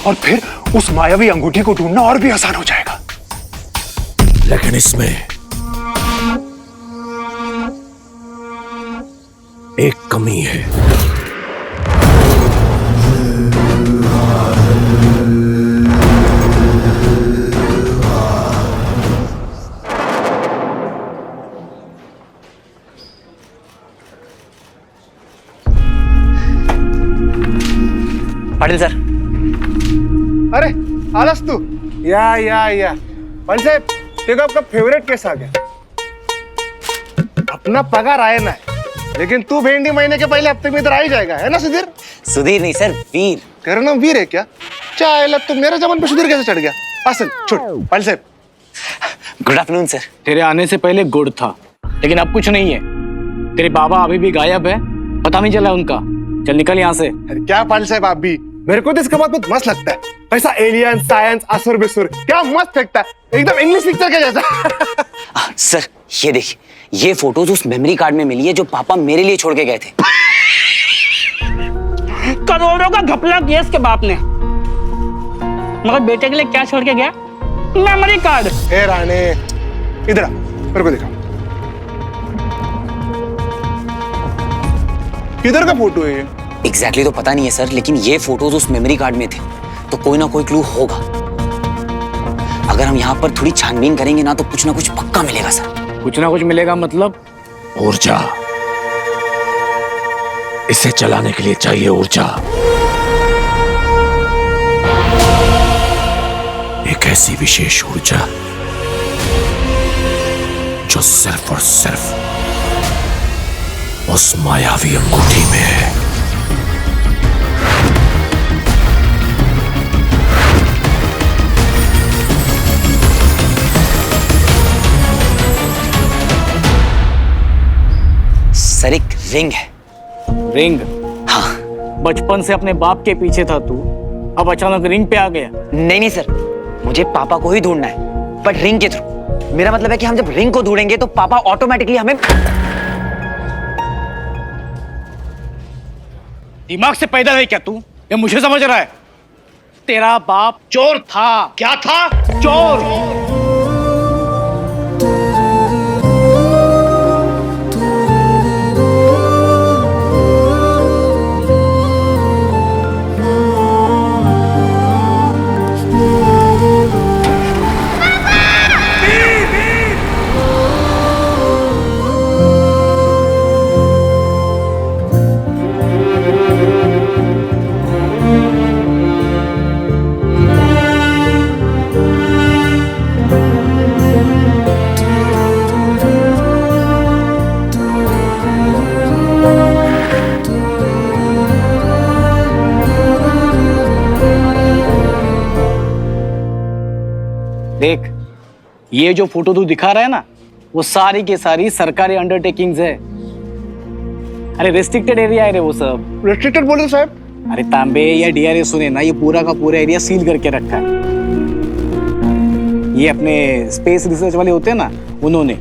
और फिर उस मायावी अंगूठी को ढूंढना और भी आसान हो जाएगा। लेकिन इसमें एक कमी है। पाटिल सर। अरे आलस तू या पण साहेब, ते आपका फेवरेट केस आ गया। अपना पगार आया ना, लेकिन तू भेंडी महीने के पहले हफ्ते में इधर आ ही जाएगा, है ना सुधीर? सुधीर नहीं सर, वीर। तेरा नाम वीर है क्या? चाहे तो मेरे जबान पे सुधीर कैसे चढ़ गया? असल छोड़। पाल साहब, गुड आफ्टरनून सर। तेरे आने से पहले गुड़ था, लेकिन अब कुछ नहीं है। तेरे बाबा अभी भी गायब है, पता नहीं चला उनका। चल निकल यहाँ से। क्या पाल साहब, आप भी? मेरे को तो इसका बात बहुत मस्त लगता है। ऐसा एलियन, साइंस, असुर बेसुर, क्या मस्त फेंकता है, एकदम इंग्लिश पिक्चर के जैसा। सर ये देखिए, ये फोटोज उस मेमोरी कार्ड में मिली है जो पापा मेरे लिए छोड़ के गए थे। करोड़ों का घपला किया इसके बाप ने, मगर बेटे के लिए क्या छोड़ के गया? Memory card. ए राणे, इधर आ, मेरे को दिखा। किधर का फोटो है ये? एग्जैक्टली तो पता नहीं है सर, लेकिन ये फोटोज उस मेमोरी कार्ड में थे, तो कोई ना कोई क्लू होगा। अगर हम यहाँ पर थोड़ी छानबीन करेंगे ना, तो कुछ ना कुछ पक्का मिलेगा सर। कुछ ना कुछ मिलेगा मतलब? ऊर्जा, इसे चलाने के लिए चाहिए ऊर्जा। एक ऐसी विशेष ऊर्जा जो सिर्फ और सिर्फ उस मायावी अंगूठी में है। सर एक रिंग है। रिंग? हाँ। बचपन से अपने बाप के पीछे था तू, अब अचानक रिंग पे आ गया? नहीं नहीं सर, मुझे पापा को ही ढूंढना है, बट रिंग के थ्रू। मेरा मतलब है कि हम जब रिंग को ढूंढेंगे तो पापा ऑटोमेटिकली हमें। दिमाग से पैदा है क्या तू? ये मुझे समझ रहा है? तेरा बाप चोर था। क्या था? चोर। देख, ये जो फोटो तू दिखा रहा है ना, वो सारी की सारी सरकारी अंडरटेकिंग्स है। अरे रेस्ट्रिक्टेड एरिया है रे वो सब। रेस्ट्रिक्टेड बोले साहब? अरे तांबे या डीआरएस ने ना ये पूरा का पूरा एरिया सील करके रखा है। ये अपने स्पेस रिसर्च वाले होते हैं ना, उन्होंने।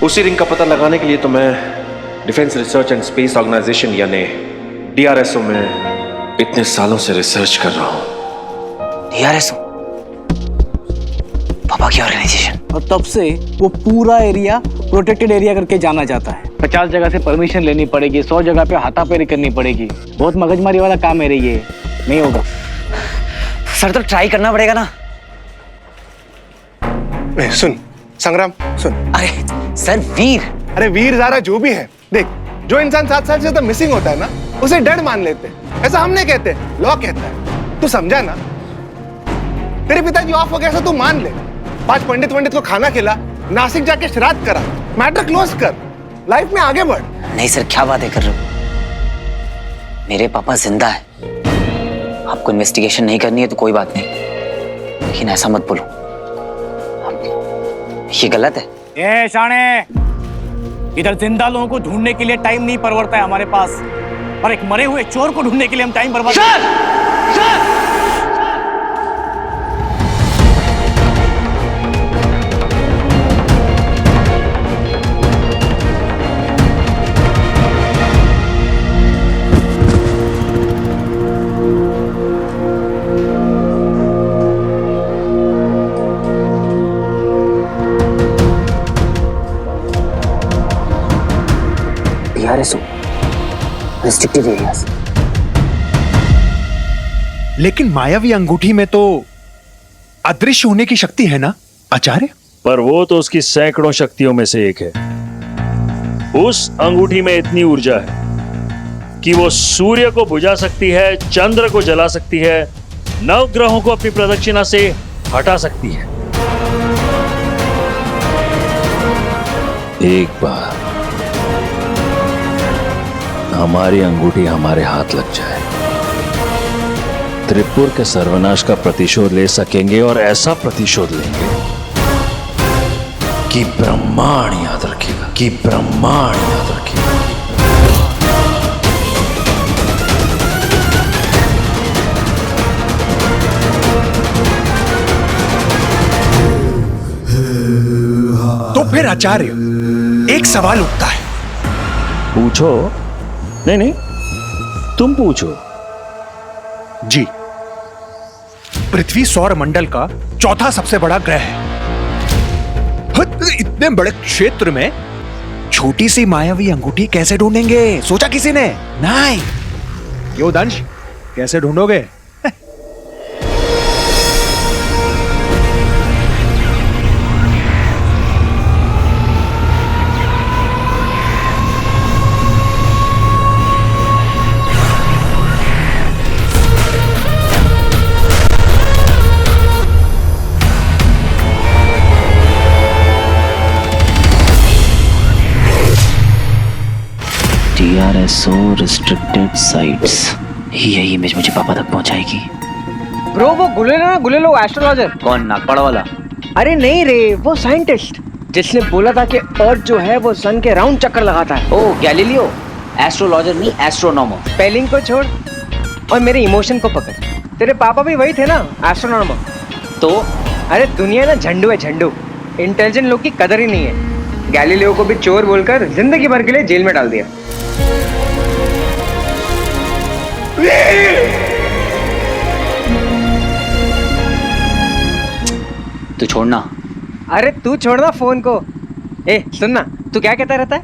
उसी रिंग का पता लगाने के लिए तो मैं defence research and space organisation यानी डीआरएसओ में इतने सालों से रिसर्च कर रहा हूं। डीआरएसओ? पापा की ऑर्गेनाइजेशन? और तब से वो पूरा एरिया प्रोटेक्टेड एरिया करके जाना जाता है। 50 जगह से परमिशन लेनी पड़ेगी, 100 जगह पे हाथापाई करनी पड़ेगी। बहुत मगजमारी वाला काम है रे ये, नहीं होगा। सर तो ट्राई करना पड़ेगा ना। सुन संग्राम, सुन। अरे सर वीर। अरे वीर ज़ारा जो भी है, देख, जो इंसान 7 साल से तो मिसिंग होता है ना, उसे डेड मान लेते हैं। ऐसा हम नहीं कहते, लॉ कहता है। तू समझा ना? तेरे पिताजी ऑफ हो गया, ऐसा तू मान ले। 5 पंडित को खाना खिला, नासिक जाके श्राद्ध करा, मैटर क्लोज कर, लाइफ में आगे बढ़। नहीं सर, क्या बातें कर रहे हो? मेरे पापा जिंदा है। आपको इन्वेस्टिगेशन नहीं करनी है तो कोई बात नहीं, लेकिन ऐसा मत बोलो, ये गलत है। ए शाणे, इधर जिंदा लोगों को ढूंढने के लिए टाइम नहीं परवड़ता है हमारे पास, और एक मरे हुए चोर को ढूंढने के लिए हम टाइम बर्बाद। Restricted areas. लेकिन मायावी अंगूठी में तो अदृश्य होने की शक्ति है ना आचार्य? पर वो तो उसकी सैकड़ों शक्तियों में से एक है। उस अंगूठी में इतनी ऊर्जा है कि वो सूर्य को बुझा सकती है, चंद्र को जला सकती है, नवग्रहों को अपनी प्रदक्षिणा से हटा सकती है। एक बार हमारी अंगूठी हमारे हाथ लग जाए, त्रिपुर के सर्वनाश का प्रतिशोध ले सकेंगे, और ऐसा प्रतिशोध लेंगे कि ब्रह्मांड याद रखेगा, कि ब्रह्मांड याद रखेगा। तो फिर मिस्टर आचार्य, एक सवाल उठता है। पूछो। नहीं नहीं, तुम पूछो। जी, पृथ्वी सौर मंडल का चौथा सबसे बड़ा ग्रह है। इतने बड़े क्षेत्र में छोटी सी मायावी अंगूठी कैसे ढूंढेंगे? सोचा किसी ने? नहीं। क्यों दंश, कैसे ढूंढोगे? TRSO रिस्ट्रिक्टेड साइट्स, यही इमेज मुझे पापा तक पहुंचाएगी। ब्रो वो गुलेलो एस्ट्रोलॉजर। कौन, नागपाड़ा वाला? अरे नहीं रे, वो साइंटिस्ट जिसने बोला था कि अर्थ जो है वो सन के राउंड चक्कर लगाता है। ओ गैलीलियो। एस्ट्रोलॉजर नहीं, एस्ट्रोनॉमर। स्पेलिंग को छोड़ और मेरे इमोशन को पकड़। तेरे पापा भी वही थे ना, एस्ट्रोनॉमर। तो अरे दुनिया ना झंडू है, झंडू। इंटेलिजेंट लोग की कदर ही नहीं है। गैलीलियो को भी चोर बोलकर जिंदगी भर के लिए जेल में डाल दिया। तू छोड़ना। अरे तू छोड़ना फोन को। ए सुनना, तू क्या कहता रहता है?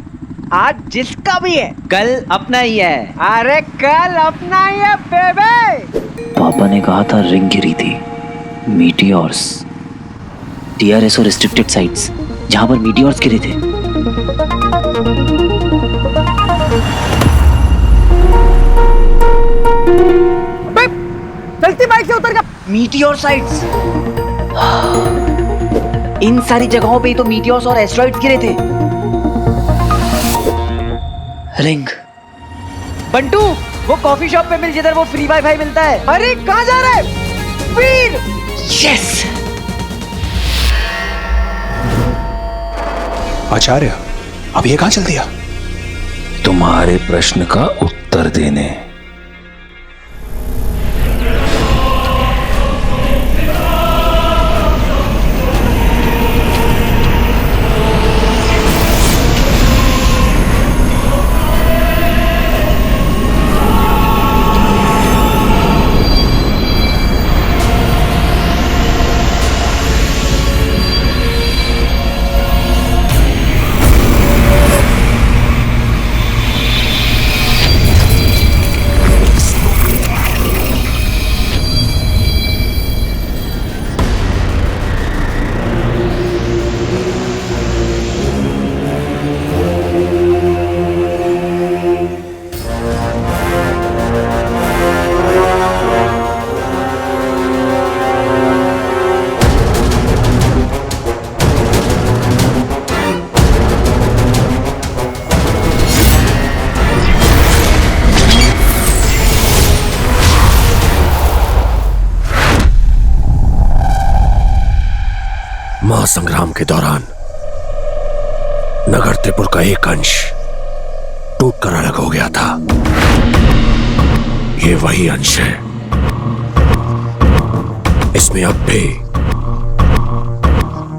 आज जिसका भी है कल अपना ही है। अरे कल अपना ही है बेबे। पापा ने कहा था रिंग गिरी थी, मीटियोर्स। TRSO रिस्ट्रिक्टेड साइट्स, जहां पर मीटियोर्स गिरे थे। चलती बाइक से उतर गया। मीटियोर साइट्स, इन सारी जगहों पे ही तो मीटियोर्स और एस्ट्रॉइड्स गिरे थे। रिंग। बंटू, वो कॉफी शॉप पे मिल जिधर वो फ्री वाईफाई मिलता है। अरे कहाँ जा रहा है वीर? यस। आचार्य, अब ये कहाँ चल दिया? तुम्हारे प्रश्न का उत्तर देने। महासंग्राम के दौरान नगर त्रिपुर का एक अंश टूटकर अलग हो गया था। ये वही अंश है। इसमें अब भी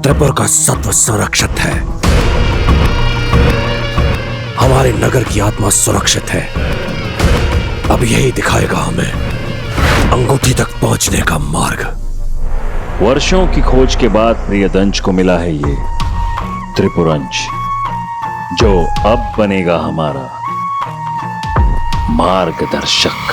त्रिपुर का सत्व संरक्षित है। हमारे नगर की आत्मा सुरक्षित है। अब यही दिखाएगा हमें अंगूठी तक पहुंचने का मार्ग। वर्षों की खोज के बाद प्रियदंश को मिला है ये त्रिपुरंश, जो अब बनेगा हमारा मार्गदर्शक।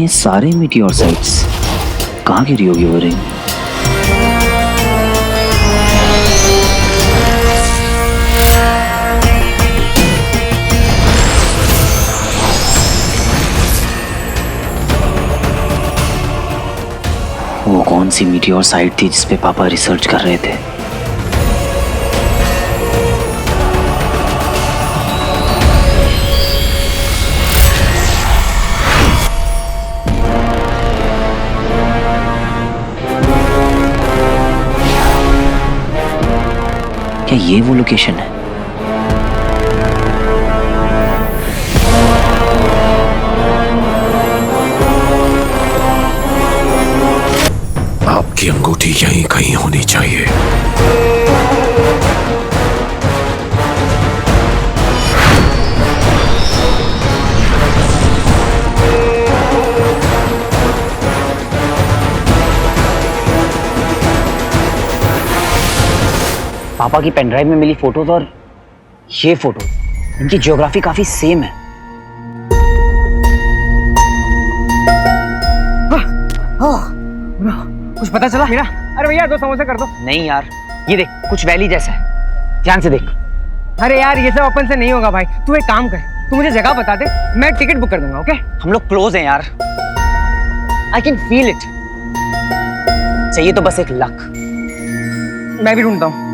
इतने सारे मीटियोर साइट्स, कहाँ गिरी होगी वो रिंग? वो कौन सी मीटियोर साइट थी जिस पे पापा रिसर्च कर रहे थे? क्या ये वो लोकेशन है? आपकी अंगूठी यहीं कहीं होनी चाहिए। पापा की पेनड्राइव में मिली फोटोज और ये फोटो, इनकी ज्योग्राफी काफी सेम है। कुछ पता चला मीरा? अरे भैया 2 समोसे कर दो। नहीं यार, ये देख कुछ वैली जैसा है, ध्यान से देख। अरे यार ये सब अपन से नहीं होगा भाई, तू एक काम कर, तू मुझे जगह बता दे, मैं टिकट बुक कर दूंगा। ओके? हम लोग क्लोज हैं यार, आई कैन फील इट। चाहिए तो बस एक लक। मैं भी ढूंढता हूँ।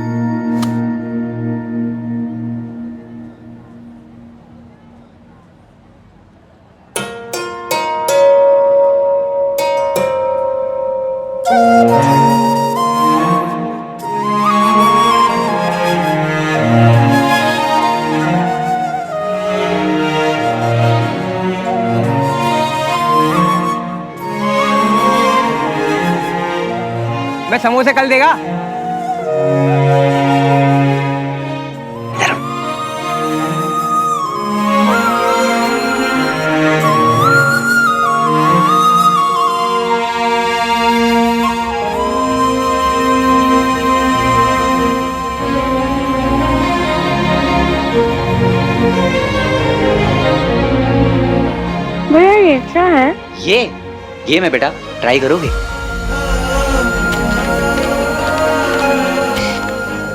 मैं समोसे कल देगा। भैया ये क्या है? ये मैं बेटा, ट्राई करोगे?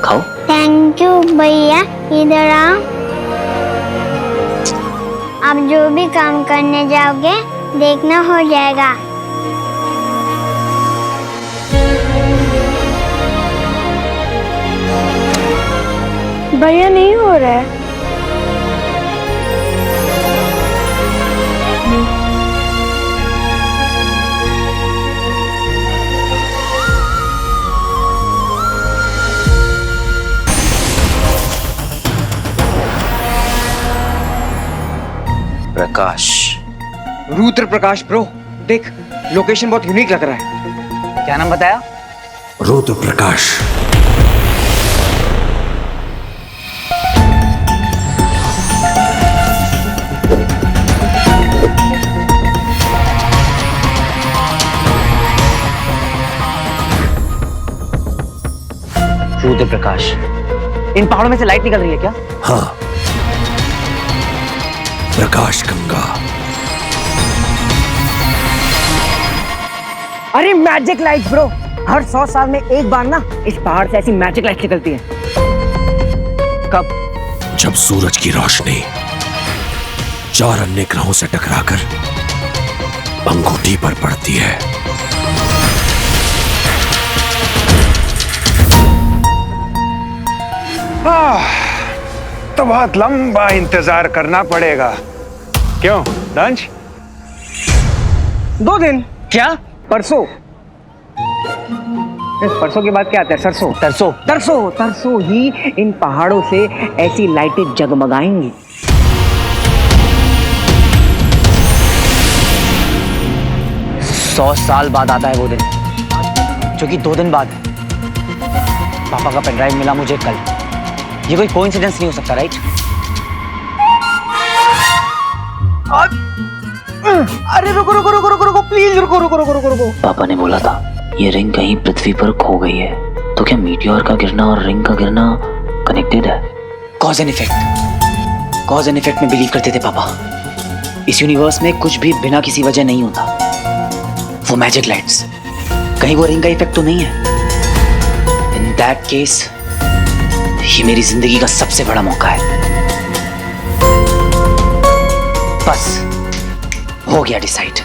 खाओ। थैंक यू भैया। इधर आओ। आप जो भी काम करने जाओगे देखना हो जाएगा। भैया नहीं हो रहा है। प्रकाश। रुद्र प्रकाश ब्रो, देख लोकेशन बहुत यूनिक लग रहा है। क्या नाम बताया? रुद्र प्रकाश। रुद्र प्रकाश। इन पहाड़ों में से लाइट निकल रही है क्या? हाँ, प्रकाश गंगा। अरे मैजिक लाइट ब्रो, हर 100 साल में एक बार ना इस पहाड़ से ऐसी मैजिक लाइट निकलती है। कब? जब सूरज की रोशनी 4 अन्य ग्रहों से टकराकर अंगूठी पर पड़ती है। तो बहुत लंबा इंतजार करना पड़ेगा। क्यों दंश? 2 दिन। क्या? परसों। परसों के बाद क्या आता है? सरसों। तरसों। तरसों तरसों ही इन पहाड़ों से ऐसी लाइटें जगमगाएंगी। सौ साल बाद आता है वो दिन, जो कि 2 दिन बाद है। पापा का पेनड्राइव मिला मुझे कल। ये कोई कोइंसिडेंस नहीं हो सकता, राइट? अरे रुको रुको रुको रुको रुको प्लीज रुको रुको रुको रुको रुको। पापा ने बोला था ये रिंग कहीं पृथ्वी पर खो गई है, तो क्या मीटियोर का गिरना और रिंग का गिरना कनेक्टेड है? Cause and effect. Cause and effect में बिलीव करते थे पापा। इस यूनिवर्स में कुछ भी बिना किसी वजह नहीं होता। वो मैजिक लाइट्स, कहीं वो रिंग का इफेक्ट तो नहीं है? इन दैट केस ये मेरी जिंदगी का सबसे बड़ा मौका है। बस हो गया डिसाइड।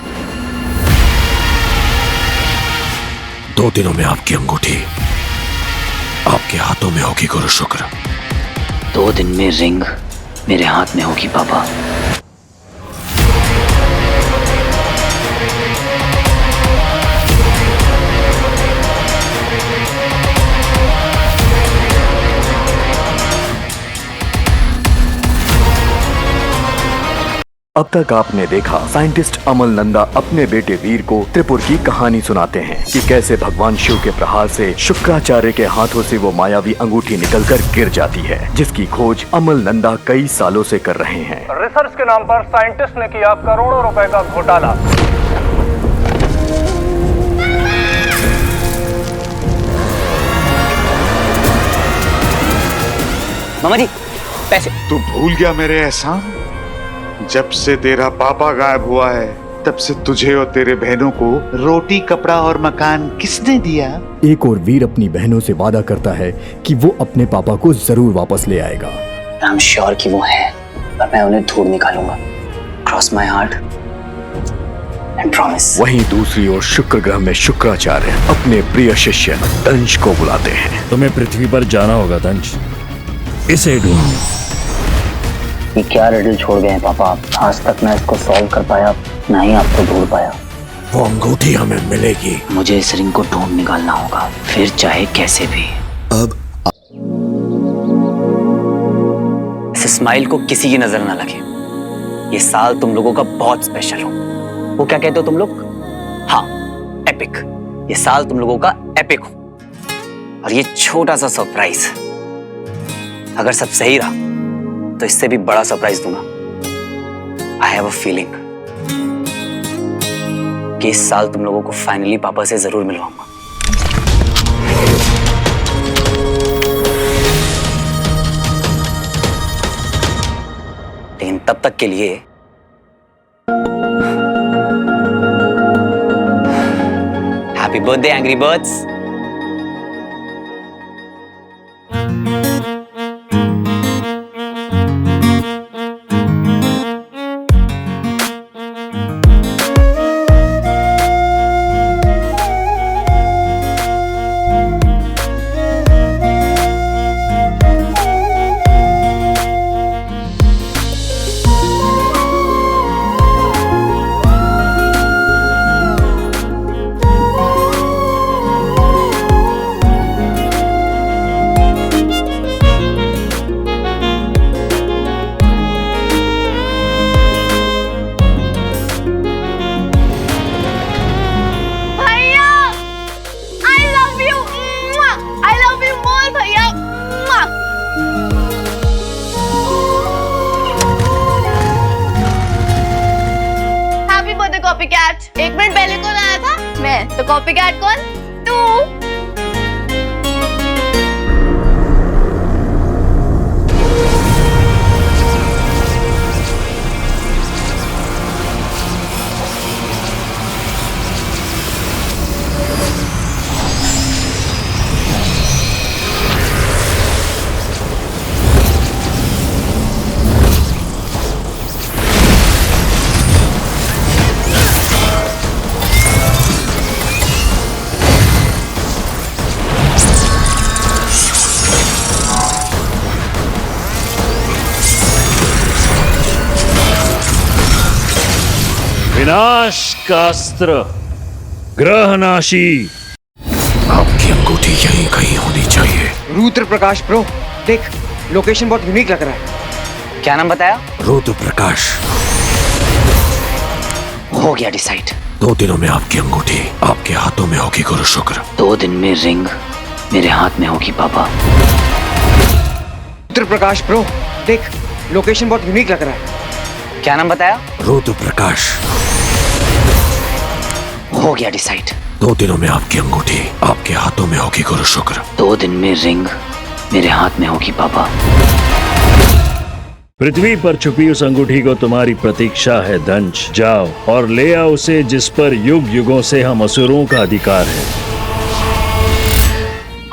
2 दिनों में आपकी अंगूठी आपके हाथों में होगी गुरु शुक्र। 2 दिन में रिंग मेरे हाथ में होगी पापा। अब तक आपने देखा साइंटिस्ट अमल नंदा अपने बेटे वीर को त्रिपुर की कहानी सुनाते हैं कि कैसे भगवान शिव के प्रहार से शुक्राचार्य के हाथों से वो मायावी अंगूठी निकलकर गिर जाती है, जिसकी खोज अमल नंदा कई सालों से कर रहे हैं। रिसर्च के नाम पर साइंटिस्ट ने किया करोड़ों रुपए का घोटाला। मामा जी पैसे। तू भूल गया मेरे एहसान? जब से तेरा पापा गायब हुआ है तब से तुझे और तेरे बहनों को रोटी, कपड़ा और मकान किसने दिया? एक और वीर अपनी बहनों से वादा करता है कि वो अपने पापा को जरूर वापस ले आएगा। आई एम श्योर कि वो है और मैं उन्हें ढूंढ निकालूंगा। Cross my heart and promise. वहीं दूसरी ओर शुक्र ग्रह में शुक्राचार्य अपने प्रिय शिष्य दंश को बुलाते हैं। तुम्हें पृथ्वी पर जाना होगा दंश, इसे ढूंढ। ये क्या रिडल छोड़ गए हैं पापा आप? आज तक ना इसको सॉल्व कर पाया, ना ही आपको ढूंढ पाया। वो अंगूठी हमें मिलेगी। मुझे इस रिंग को ढूंढ निकालना होगा, फिर चाहे कैसे भी। अब इस स्माइल को किसी की नजर ना लगे। ये साल तुम लोगों का बहुत स्पेशल हो। वो क्या कहते हो तुम लोग? हाँ, एपिक। ये साल तुम लोगों का एपिक हो। और ये छोटा सा सरप्राइज अगर सब सही रहा तो इससे भी बड़ा सरप्राइज दूंगा। आई हैव अ फीलिंग कि इस साल तुम लोगों को फाइनली पापा से जरूर मिलवाऊंगा। लेकिन तब तक के लिए happy birthday angry birds. Copycat. 1 minute पहले कौन आया था? मैं। तो कॉपीकैट कौन? तू। विनाश का अस्त्र, ग्रहनाशी। आपकी अंगूठी यहीं कहीं होनी चाहिए। रुद्र प्रकाश प्रो, देख लोकेशन बहुत यूनिक लग रहा है। क्या नाम बताया? रुद्र प्रकाश। हो गया डिसाइड। 2 दिनों में आपकी अंगूठी आपके हाथों में होगी गुरु शुक्र। 2 दिन में रिंग मेरे हाथ में होगी पापा। रुद्र प्रकाश प्रो, देख लोकेशन बहुत यूनिक लग रहा है। क्या नाम बताया? रुद्र प्रकाश। हो गया डिसाइड। 2 दिनों में आपकी अंगूठी आपके हाथों में होगी गुरु शुक्र। 2 दिन में रिंग मेरे हाथ में होगी पापा। पृथ्वी पर छुपी उस अंगूठी को तुम्हारी प्रतीक्षा है दंश। जाओ और ले आओ उसे जिस पर युग युगों से हम असुरों का अधिकार है।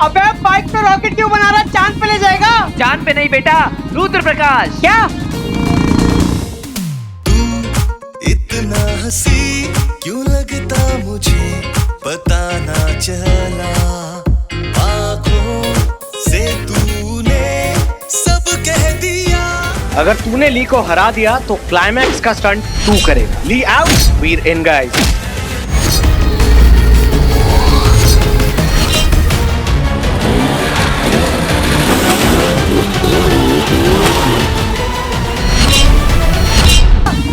अबे बाइक पे रॉकेट क्यों बना रहा? चांद पे ले जाएगा? चांद पे नहीं बेटा, रुद्र प्रकाश। क्या? इतना हंसी क्यों लगता मुझे पता ना चला, आँखों से तूने सब कह दिया। अगर तूने ली को हरा दिया तो क्लाइमैक्स का स्टंट तू करेगा। ली आउट, वीर इन गाइस।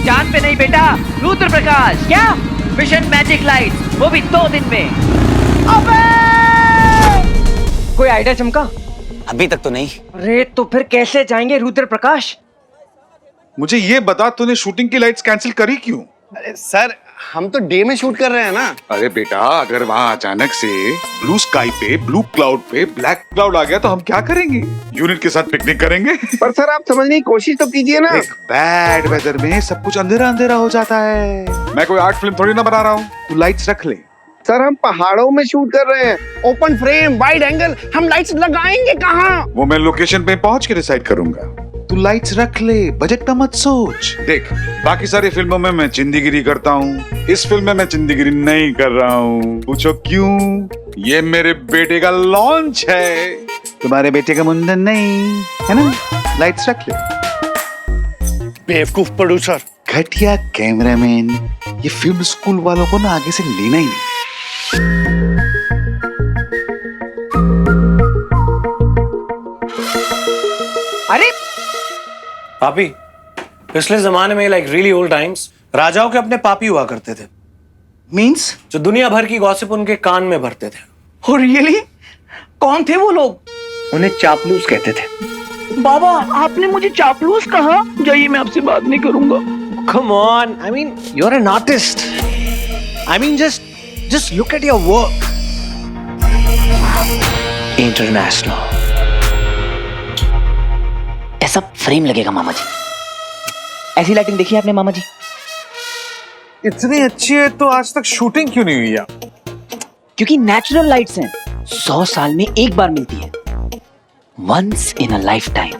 चांद पे नहीं बेटा, रुद्र प्रकाश। क्या? मिशन मैजिक लाइट, वो भी 2 दिन में। अबे! कोई आइडिया चमका? अभी तक तो नहीं। अरे तो फिर कैसे जाएंगे रुद्र प्रकाश? मुझे ये बता, तूने शूटिंग की लाइट्स कैंसिल करी क्यों? अरे सर, हम तो डे में शूट कर रहे हैं ना। अरे बेटा, अगर वहाँ अचानक से ब्लू स्काई पे, ब्लू क्लाउड पे ब्लैक क्लाउड आ गया तो हम क्या करेंगे? यूनिट के साथ पिकनिक करेंगे? पर सर आप समझने की कोशिश तो कीजिए ना। एक बैड वेदर में सब कुछ अंधेरा अंधेरा हो जाता है। मैं कोई आर्ट फिल्म थोड़ी ना बना रहा हूँ। तू लाइट्स रख ले। सर हम पहाड़ों में शूट कर रहे हैं, ओपन फ्रेम, वाइड एंगल, हम लाइट्स लगाएंगे कहाँ? वो मैं लोकेशन पे पहुंच के डिसाइड करूंगा। तू लाइट्स रख ले, बजट का मत सोच। देख, बाकी सारी फिल्मों में मैं चिंदीगिरी करता हूँ, इस फिल्म में मैं चिंदीगिरी नहीं कर रहा हूँ। पूछो क्यों? ये मेरे बेटे का लॉन्च है, तुम्हारे बेटे का मुंडन नहीं, है ना? लाइट्स रख ले। बेवकूफ प्रोड्यूसर, घटिया कैमरामैन, ये फिल्म स्कूल वालों को ना आगे से लेना ही नहीं। अरे पापी, पिछले जमाने में लाइक रियली ओल्ड टाइम्स, राजाओं के अपने पापी हुआ करते थे। मींस? जो दुनिया भर की गॉसिप उनके कान में भरते थे। Oh, really? कौन थे वो लोग? उन्हें चापलूस कहते थे। बाबा, आपने मुझे चापलूस कहा? जाइए, मैं आपसे बात नहीं करूंगा। Come on, I mean, you're an artist. I mean, just look at your work. International. ऐसा फ्रेम लगेगा मामा जी। ऐसी लाइटिंग देखी है आपने मामा जी? इतनी अच्छी है तो आज तक शूटिंग क्यों नहीं हुई? क्योंकि नेचुरल लाइट्स हैं, 100 साल में एक बार मिलती है, once in a lifetime.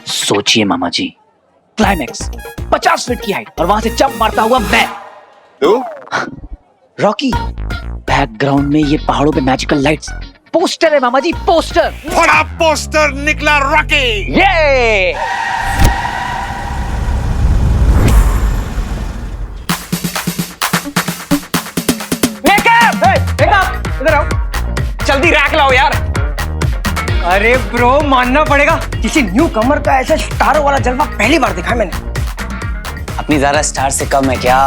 सोचिए मामा जी, क्लाइमैक्स 50 फीट की हाइट और वहां से जंप मारता हुआ मैं। तो रॉकी, बैकग्राउंड में ये पहाड़ों पे मैजिकल लाइट्स, पोस्टर है मामा जी, पोस्टर। बड़ा पोस्टर निकला रॉकी। ये इधर आओ, जल्दी रैक लाओ यार। अरे ब्रो, मानना पड़ेगा, किसी न्यू कमर का ऐसा स्टारों वाला जलवा पहली बार देखा है मैंने। अपनी ज़रा स्टार से कम है क्या?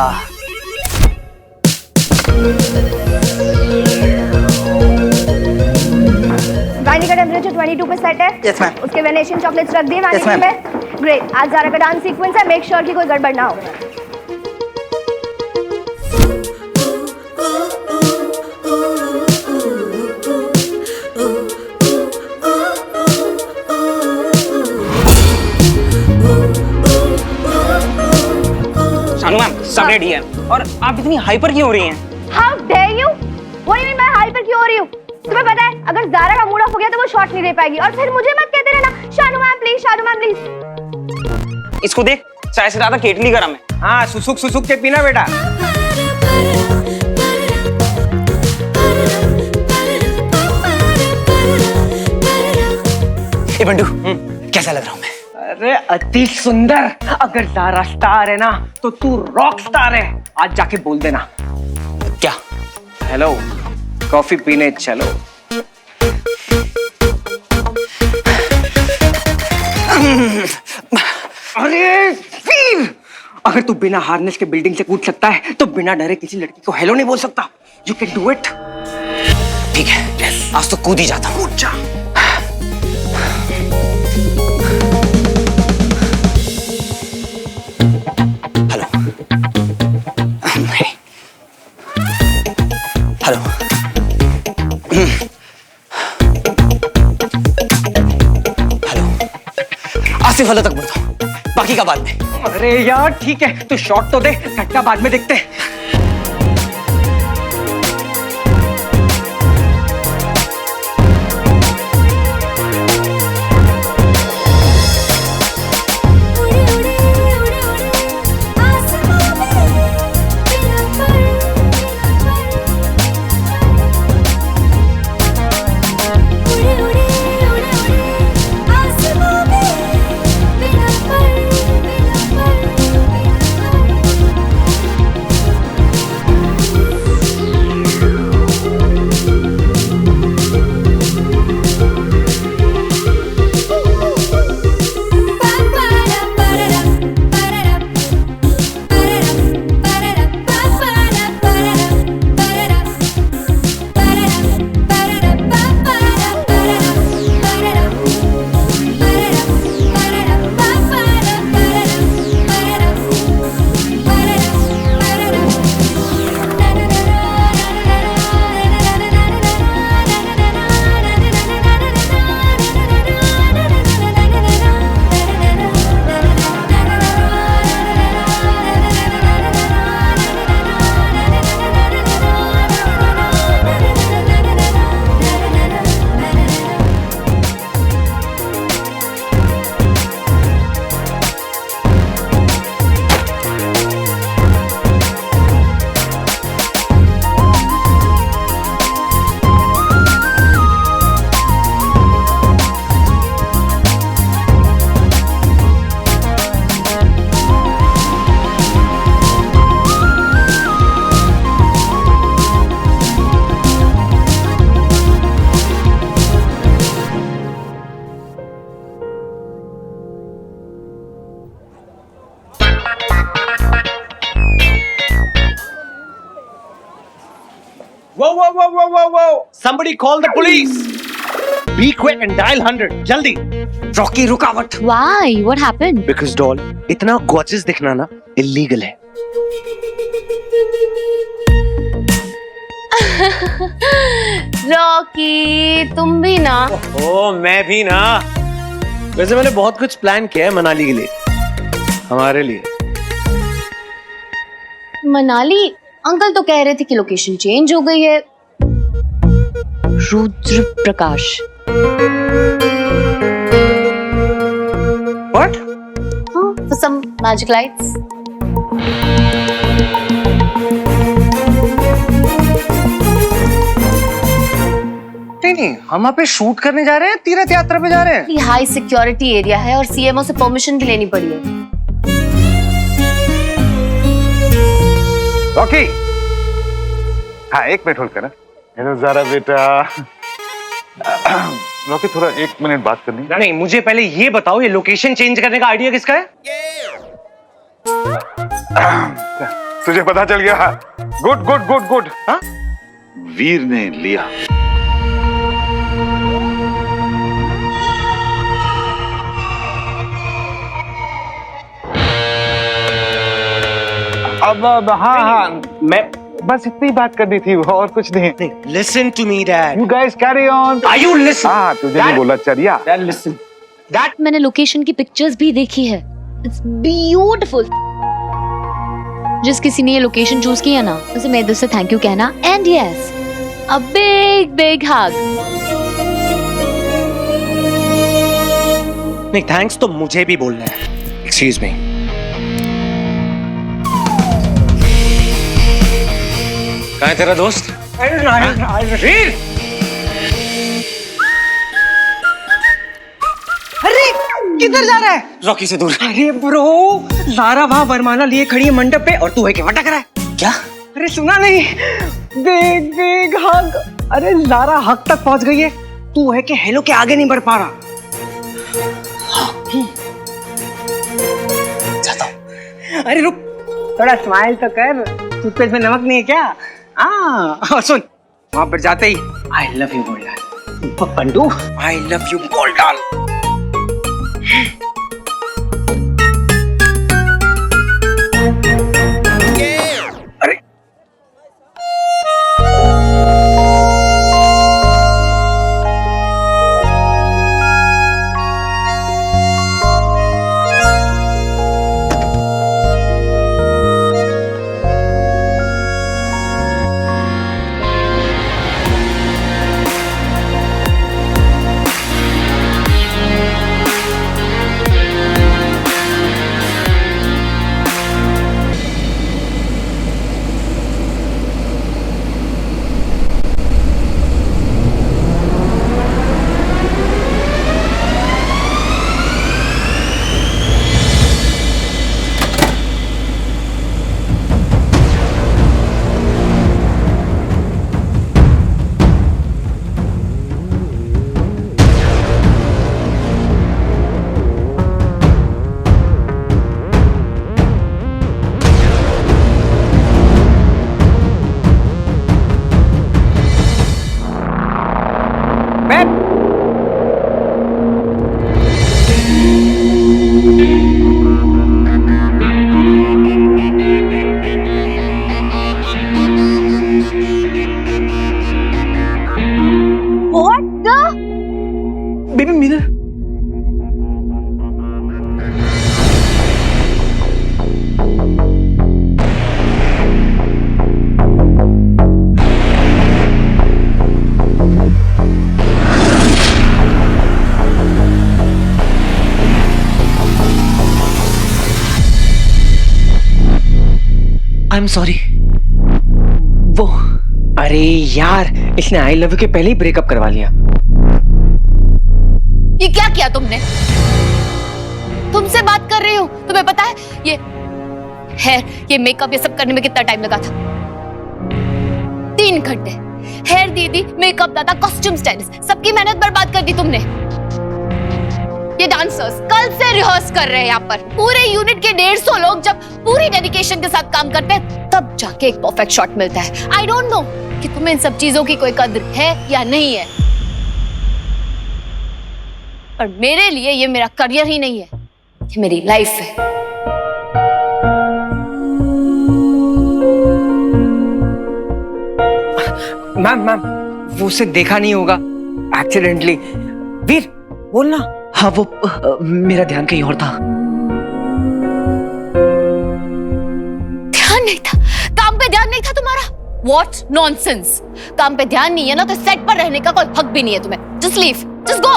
वाइनी का टेम्परेचर 22 पे सेट है। Yes ma'am. उसके वेनेशियन चॉकलेट्स रख दिए वाइनी Yes, ma'am. पे। ग्रेट। आज ज़ारा का डांस सीक्वेंस है, मेक श्योर कि कोई गड़बड़ ना हो। सानू मैम, सब रेडी है। और आप इतनी हाइपर क्यों हो रही हैं? How dare you? What do you mean मैं हाइपर क्यों हो रही हूँ? तुम्हें पता है, अगर ज़ारा का मूड ऑफ हो गया तो वो शॉट नहीं दे पाएगी। और फिर मुझे मत कहते रहना Shanu ma'am please, Shanu ma'am please. इसको देख, चाय से ज्यादा केटली गरम है। हाँ, सुसुक सुसुक के पीना बेटा। ए बंटू, कैसा लग रहा हूँ मैं? अरे अति सुंदर। अगर ज़ारा स्टार है ना तो तू रॉक स्टार है। आज जाके बोल देना। क्या? हेलो, कॉफी पीने चलो। अरे वीर, अगर तू बिना हार्नेस के बिल्डिंग से कूद सकता है तो बिना डरे किसी लड़की को हेलो नहीं बोल सकता। You can do it. ठीक है, आज तो कूद ही जाता हूँ। कूद जा। हेलो। हेलो। हेलो। नेगेटिव वालों तक बोलता हूँ, बाकी का बाद में। अरे यार ठीक है, तू शॉट तो दे, घटना बाद में देखते हैं। Whoa! Somebody call the police! Be quick and dial 100. जल्दी! रॉकी रुकावट। Why? What happened? Because doll, इतना gorgeous दिखना ना illegal है। रॉकी, तुम भी ना। ओ मैं भी ना। वैसे मैंने बहुत कुछ प्लान किया है मनाली के लिए, हमारे लिए। मनाली? अंकल तो कह रहे थे कि लोकेशन चेंज हो गई है। रुद्र प्रकाश। What? For some magic lights. नहीं, हम वहाँ पे शूट करने जा रहे हैं, तीर्थ यात्रा पे जा रहे हैं। हाई सिक्योरिटी एरिया है और सीएमओ से परमिशन भी लेनी पड़ी है। रॉकी, हाँ 1 मिनट होल्ड करना। हेलो ज़ारा बेटा। रॉकी थोड़ा 1 मिनट बात करनी। नहीं, मुझे पहले ये बताओ, ये लोकेशन चेंज करने का आइडिया किसका है? तुझे पता चल गया? गुड। हाँ? वीर ने लिया। अब हाँ, मैं बस इतनी बात करनी थी, और कुछ नहीं। Listen to me, Dad. You guys carry on. Are you listen? हाँ, तुझे नहीं बोला चरिया। Dad, listen. That मैंने लोकेशन की पिक्चर्स भी देखी है। It's beautiful. जिस किसी ने ये लोकेशन चूज किया ना, उसे मेरे दिल से थैंक यू कहना। And yes, a big hug. नहीं, थैंक्स तो मुझे भी बोलना है। Excuse me. कहाँ है तेरा दोस्त? वीर! अरे किधर जा रहा है? रॉकी से दूर। अरे ब्रो, ज़ारा वहाँ वरमाला लिए खड़ी है मंडप पे और तू है कि भटक रहा है। क्या? अरे सुना नहीं? बिग हग। अरे ज़ारा हक तक पहुंच गई है, तू है कि हेलो के आगे नहीं बढ़ पा रहा। जाता हूँ। अरे रुक, थोड़ा स्माइल तो कर, टूथपेस्ट में नमक नहीं है क्या? और सुन, वहां पर जाते ही आई लव यू बोल डाल। पंडू, आई लव यू बोल डाल। अरे I'm sorry. वो अरे यार, इसने आई लव यू के पहले ही ब्रेकअप करवा लिया। ये क्या किया तुमने? तुमसे बात कर रही हूँ, तुम्हें पता है ये हेयर, ये मेकअप, ये सब करने में कितना टाइम लगा था? 3 घंटे। हेयर दीदी, मेकअप दादा, कॉस्ट्यूम स्टाइलिस्ट, सबकी मेहनत बर्बाद कर दी तुमने। ये डांसर्स कल से रिहर्स कर रहे हैं यहाँ पर। पूरे यूनिट के 150 लोग जब पूरी डेडिकेशन के साथ काम करते हैं तब जाके एक परफेक्ट शॉट मिलता है। आई डोंट नो कि तुम्हें इन सब चीजों की कोई कद्र है या नहीं है, पर मेरे लिए ये मेरा करियर ही नहीं है, ये मेरी लाइफ है। मैम वो उसे देखा नहीं होगा, एक्सीडेंटली। वीर बोलना। हाँ वो मेरा ध्यान कहीं और था। ध्यान नहीं था? काम पे ध्यान नहीं था तुम्हारा? What nonsense! काम पे ध्यान नहीं है ना तो सेट पर रहने का कोई हक भी नहीं है तुम्हें। Just leave, just go.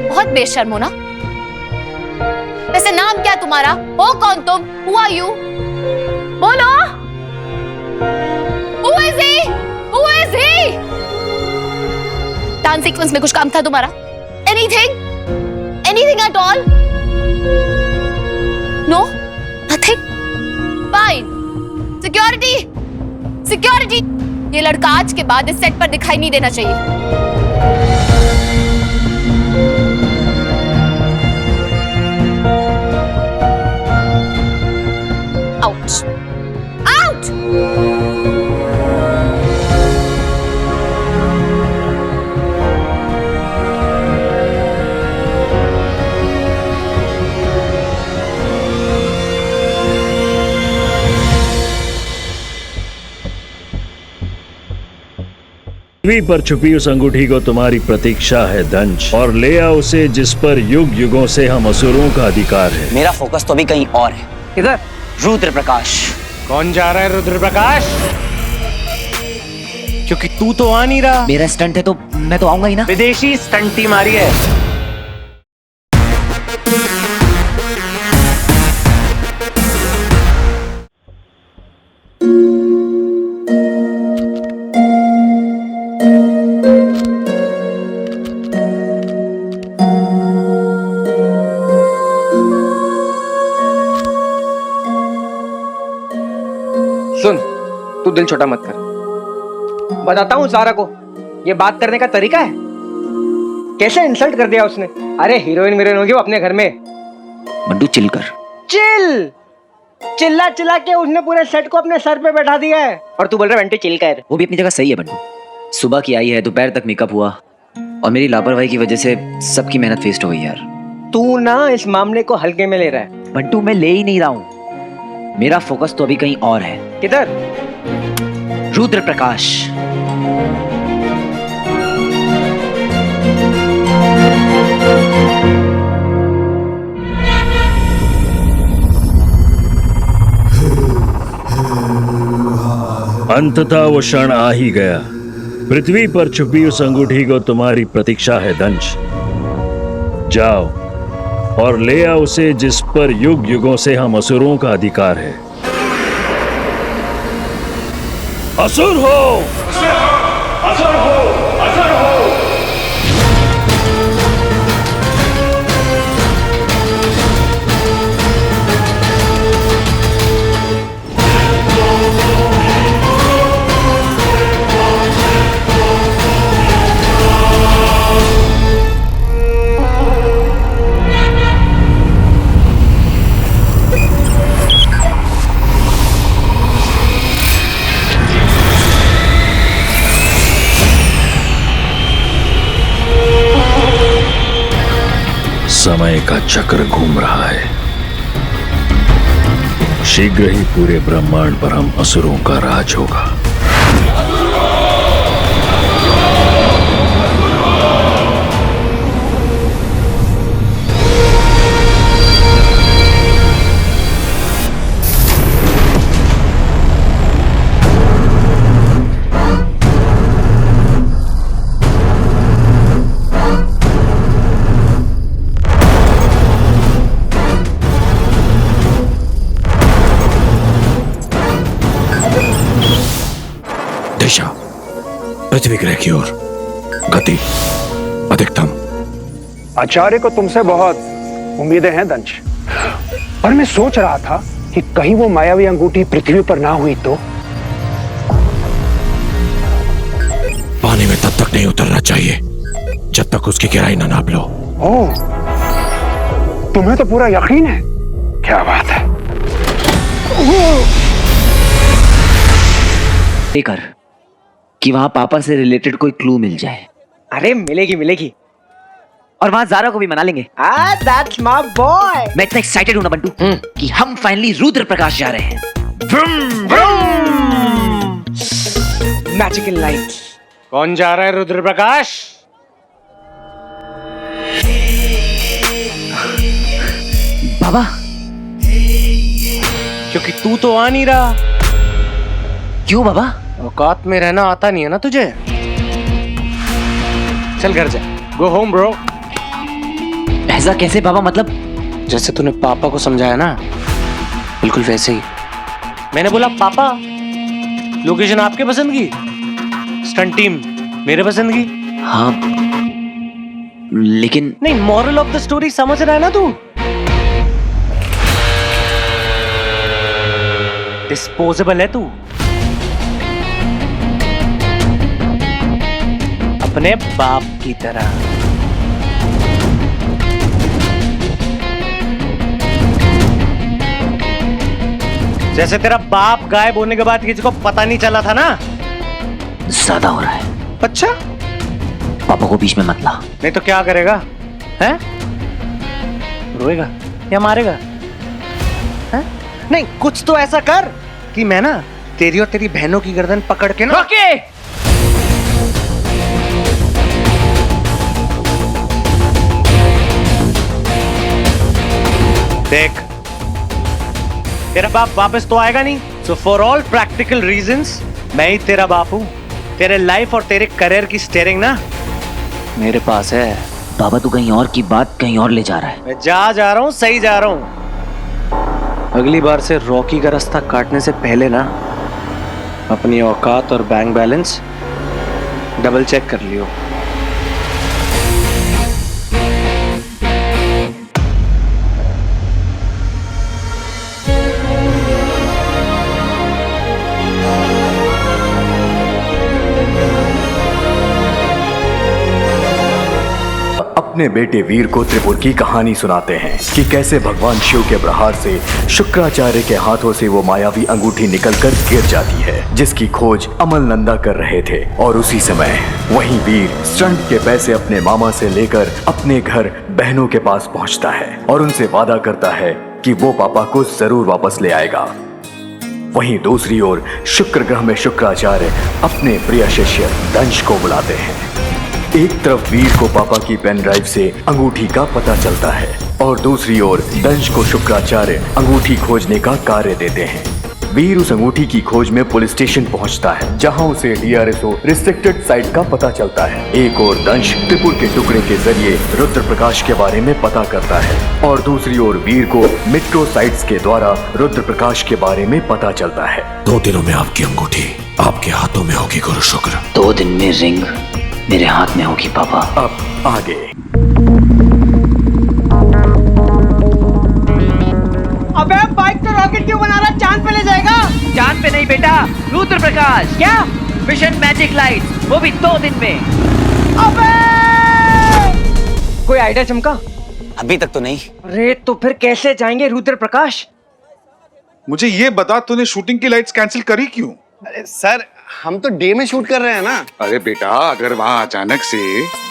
बहुत बेशर्म हो ना? वैसे नाम क्या तुम्हारा? हो कौन तुम? Who are you? बोलो। Who is he? Who is he? Dance sequence में कुछ काम था तुम्हारा? Anything? Anything at all? No? Nothing? Fine. Security! Security! ये लड़का आज के बाद इस सेट पर दिखाई नहीं देना चाहिए। Out! Out! पृथ्वी पर छुपी उस अंगूठी को तुम्हारी प्रतीक्षा है दंश, और ले आओ उसे जिस पर युग युगों से हम असुरों का अधिकार है। मेरा फोकस तो अभी कहीं और है। इधर रुद्र प्रकाश। कौन जा रहा है रुद्र प्रकाश? क्योंकि तू तो आ नहीं रहा। मेरा स्टंट है तो मैं तो आऊंगा ही ना। विदेशी स्टंट टीम आ रही है। सुन, तू दिल छोटा मत कर। बताता हूँ सारा को, ये बात करने का तरीका है। कैसे इंसल्ट कर दिया उसने। अरे हीरोइन होगी वो अपने घर में। बंटू चिल कर। चिल चिल्ला चिल्ला के उसने पूरे सेट को अपने सर पे बैठा दिया है, और तू बोल रहा है बंटू चिल कर। वो भी अपनी जगह सही है बंटू। सुबह की आई है, दोपहर तक मेकअप हुआ, और मेरी लापरवाही की वजह से सबकी मेहनत वेस्ट हो गई यार। तू ना इस मामले को हल्के में ले रहा है। बंटू मैं ले ही नहीं रहा हूँ, मेरा फोकस तो अभी कहीं और है। किधर? रुद्र प्रकाश। अंततः वो क्षण आ ही गया। पृथ्वी पर छुपी उस अंगूठी को तुम्हारी प्रतीक्षा है दंश। जाओ और ले आओ उसे जिस पर युग युगों से हम असुरों का अधिकार है। असुर हो! असुर हो! असुर हो! समय का चक्र घूम रहा है। शीघ्र ही पूरे ब्रह्मांड पर हम असुरों का राज होगा। पृथ्वी ग्रह की ओर गति अधिकतम। आचार्य को तुमसे बहुत उम्मीदें हैं दंश, पर मैं सोच रहा था कि कहीं वो मायावी अंगूठी पृथ्वी पर ना हुई तो। पानी में तब तक नहीं उतरना चाहिए जब तक उसकी गहराई ना नाप लो। ओह, तुम्हें तो पूरा यकीन है। क्या बात है। कर कि वहां पापा से रिलेटेड कोई क्लू मिल जाए। अरे मिलेगी मिलेगी। और वहां जारा को भी मना लेंगे। That's my boy. मैं इतना एक्साइटेड हूं ना बंटू कि हम फाइनली रुद्र प्रकाश जा रहे हैं। Magical light. कौन जा रहा है रुद्र प्रकाश? बाबा, क्योंकि तू तो आ नहीं रहा। क्यों बाबा? औकात में रहना आता नहीं है ना तुझे। चल घर जा। Go home bro. ऐसा कैसे बाबा? मतलब जैसे तूने पापा को समझाया ना, बिल्कुल वैसे ही। मैंने बोला पापा, लोकेशन आपके पसंद की, स्टंट टीम मेरे पसंद की। हाँ, लेकिन नहीं, मॉरल ऑफ द स्टोरी समझ रहा है ना तू? डिस्पोजेबल है तू, अपने बाप की तरह। जैसे तेरा बाप गायब होने के बाद किसी को पता नहीं चला था ना। ज्यादा हो रहा है। अच्छा, पापा को बीच में मत ला। नहीं तो क्या करेगा? हैं? रोएगा या मारेगा? हैं? नहीं, कुछ तो ऐसा कर कि मैं ना तेरी और तेरी बहनों की गर्दन पकड़ के ना। रॉकी! देख, तेरा बाप वापस तो आएगा नहीं, so for all practical reasons मैं ही तेरा बाप हूं। तेरे लाइफ और तेरे करियर की स्टीयरिंग ना मेरे पास है। बाबा तू कहीं और की बात कहीं और ले जा रहा है। मैं जा रहा हूं, सही जा रहा हूं। अगली बार से रॉकी का रास्ता काटने से पहले ना अपनी औकात और बैंक बैलेंस डबल चेक कर लियो। अपने बेटे वीर को त्रिपुर की कहानी सुनाते हैं कि कैसे भगवान शिव के प्रहार से शुक्राचार्य के हाथों से वो मायावी अंगूठी निकलकर गिर जाती है, जिसकी खोज अमल नंदा कर रहे थे। और उसी समय वहीं वीर स्टंट के पैसे अपने मामा से लेकर अपने घर बहनों के पास पहुंचता है और उनसे वादा करता है कि वो पापा को जरूर वापस ले आएगा। वहीं दूसरी ओर शुक्र ग्रह में शुक्राचार्य अपने प्रिय शिष्य दंश को बुलाते हैं। एक तरफ वीर को पापा की पेन ड्राइव से अंगूठी का पता चलता है और दूसरी ओर दंश को शुक्राचार्य अंगूठी खोजने का कार्य देते हैं। वीर उस अंगूठी की खोज में पुलिस स्टेशन पहुंचता है, जहां उसे DRSO रिस्ट्रिक्टेड साइट का पता चलता है। एक और दंश त्रिपुर के टुकड़े के जरिए रुद्र प्रकाश के बारे में पता करता है और दूसरी ओर वीर को मेट्रो साइट्स के द्वारा रुद्र प्रकाश के बारे में पता चलता है। 2 दिनों में आपकी अंगूठी आपके हाथों में होगी गुरु शुक्र। 2 दिन में रिंग मेरे हाथ में होगी पापा। अब आगे। अबे बाइक तो रॉकेट क्यों बना रहा? चांद पे ले जाएगा? चांद पे नहीं बेटा, रुद्र प्रकाश। क्या? मिशन मैजिक लाइट, वो भी 2 दिन में। अबे कोई आइडिया चमका? अभी तक तो नहीं। अरे तो फिर कैसे जाएंगे रुद्र प्रकाश? मुझे ये बता, तूने शूटिंग की लाइट्स कैंसिल करी क्यों? अरे सर, हम तो डे में शूट कर रहे हैं ना। अरे बेटा, अगर वहाँ अचानक से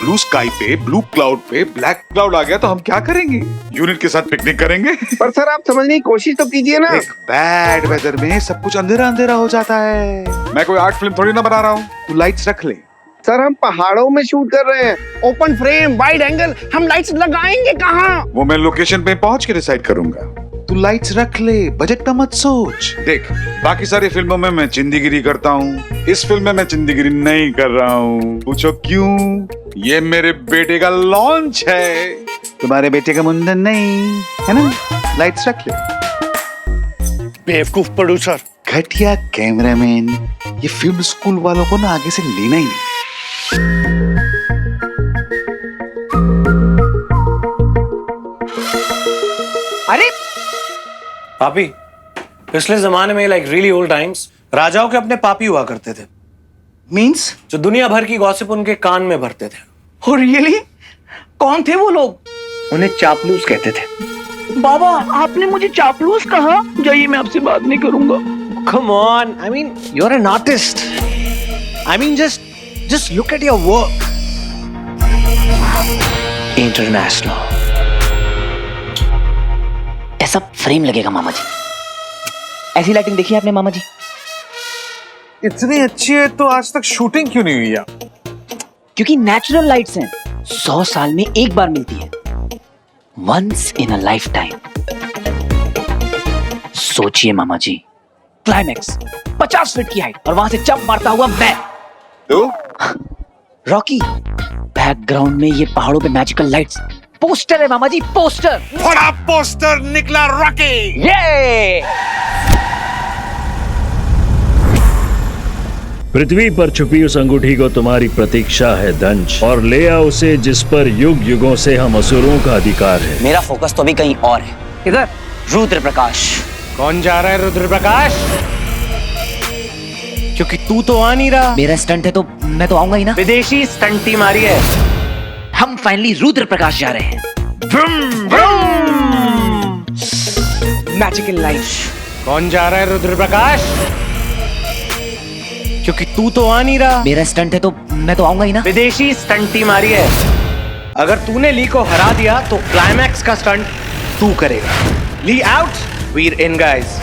ब्लू स्काई पे ब्लू क्लाउड पे ब्लैक क्लाउड आ गया तो हम क्या करेंगे? यूनिट के साथ पिकनिक करेंगे? पर सर आप समझने की कोशिश तो कीजिए ना। एक बैड वेदर में सब कुछ अंधेरा अंधेरा हो जाता है। मैं कोई आर्ट फिल्म थोड़ी ना बना रहा हूँ। तू लाइट्स रख ले। सर हम पहाड़ों में शूट कर रहे हैं, ओपन फ्रेम, वाइड एंगल, हम लाइट्स लगाएंगे कहाँ? वो मैं लोकेशन पे पहुंच के डिसाइड करूंगा। तू लाइट्स रख ले, बजट का मत सोच। देख, बाकी सारी फिल्मों में मैं चिंदीगिरी करता हूँ, इस फिल्म में मैं चिंदीगिरी नहीं कर रहा हूँ। पूछो क्यों? ये मेरे बेटे का लॉन्च है, तुम्हारे बेटे का मुंडन नहीं है ना। लाइट्स रख ले। बेवकूफ प्रोड्यूसर, घटिया कैमरामैन, ये फिल्म स्कूल वालों को ना आगे से लेना ही नहीं। अरे पापी, पिछले जमाने में लाइक रियली ओल्ड टाइम्स राजाओं के अपने पापी हुआ करते थे। मींस जो दुनिया भर की गॉसिप उनके कान में भरते थे। Oh really? कौन थे वो लोग? उन्हें चापलूस कहते थे। बाबा, आपने मुझे चापलूस कहा? जाइए, मैं आपसे बात नहीं करूंगा। Come on, I mean, you're an artist. I mean, just look at your work. International. ऐसा फ्रेम लगेगा मामा जी। ऐसी लाइटिंग देखी है आपने मामा जी? इतनी अच्छी है तो आज तक शूटिंग क्यों नहीं हुई यार? क्योंकि नेचुरल लाइट्स हैं, 100 साल में एक बार मिलती है, once in a lifetime. सोचिए मामा जी, क्लाइमैक्स 50 फीट की हाइट और वहां से जंप मारता हुआ मैं। रॉकी, बैकग्राउंड में ये पहाड़ों पे मैजिकल लाइट्स, पोस्टर है मामा जी, पोस्टर। बड़ा पोस्टर निकला रॉकी। ये पृथ्वी पर छुपी उस अंगूठी को तुम्हारी प्रतीक्षा है दंश, और ले आओ उसे जिस पर युग युगों से हम असुरों का अधिकार है। मेरा फोकस तो अभी कहीं और है। इधर रुद्र प्रकाश। कौन जा रहा है रुद्र प्रकाश? क्योंकि तू तो आ नहीं रहा। मेरा स्टंट है तो मैं तो आऊंगा ही ना। विदेशी स्टंट टीम आ रही है। हम फाइनली रुद्र प्रकाश जा रहे हैं। Magical light. कौन जा रहा है रुद्र प्रकाश? क्योंकि तू तो आ नहीं रहा। मेरा स्टंट है तो मैं तो आऊंगा ही ना। विदेशी स्टंट टीम आ रही है। अगर तूने ली को हरा दिया तो क्लाइमैक्स का स्टंट तू करेगा। ली आउट, वीर इन गाइस।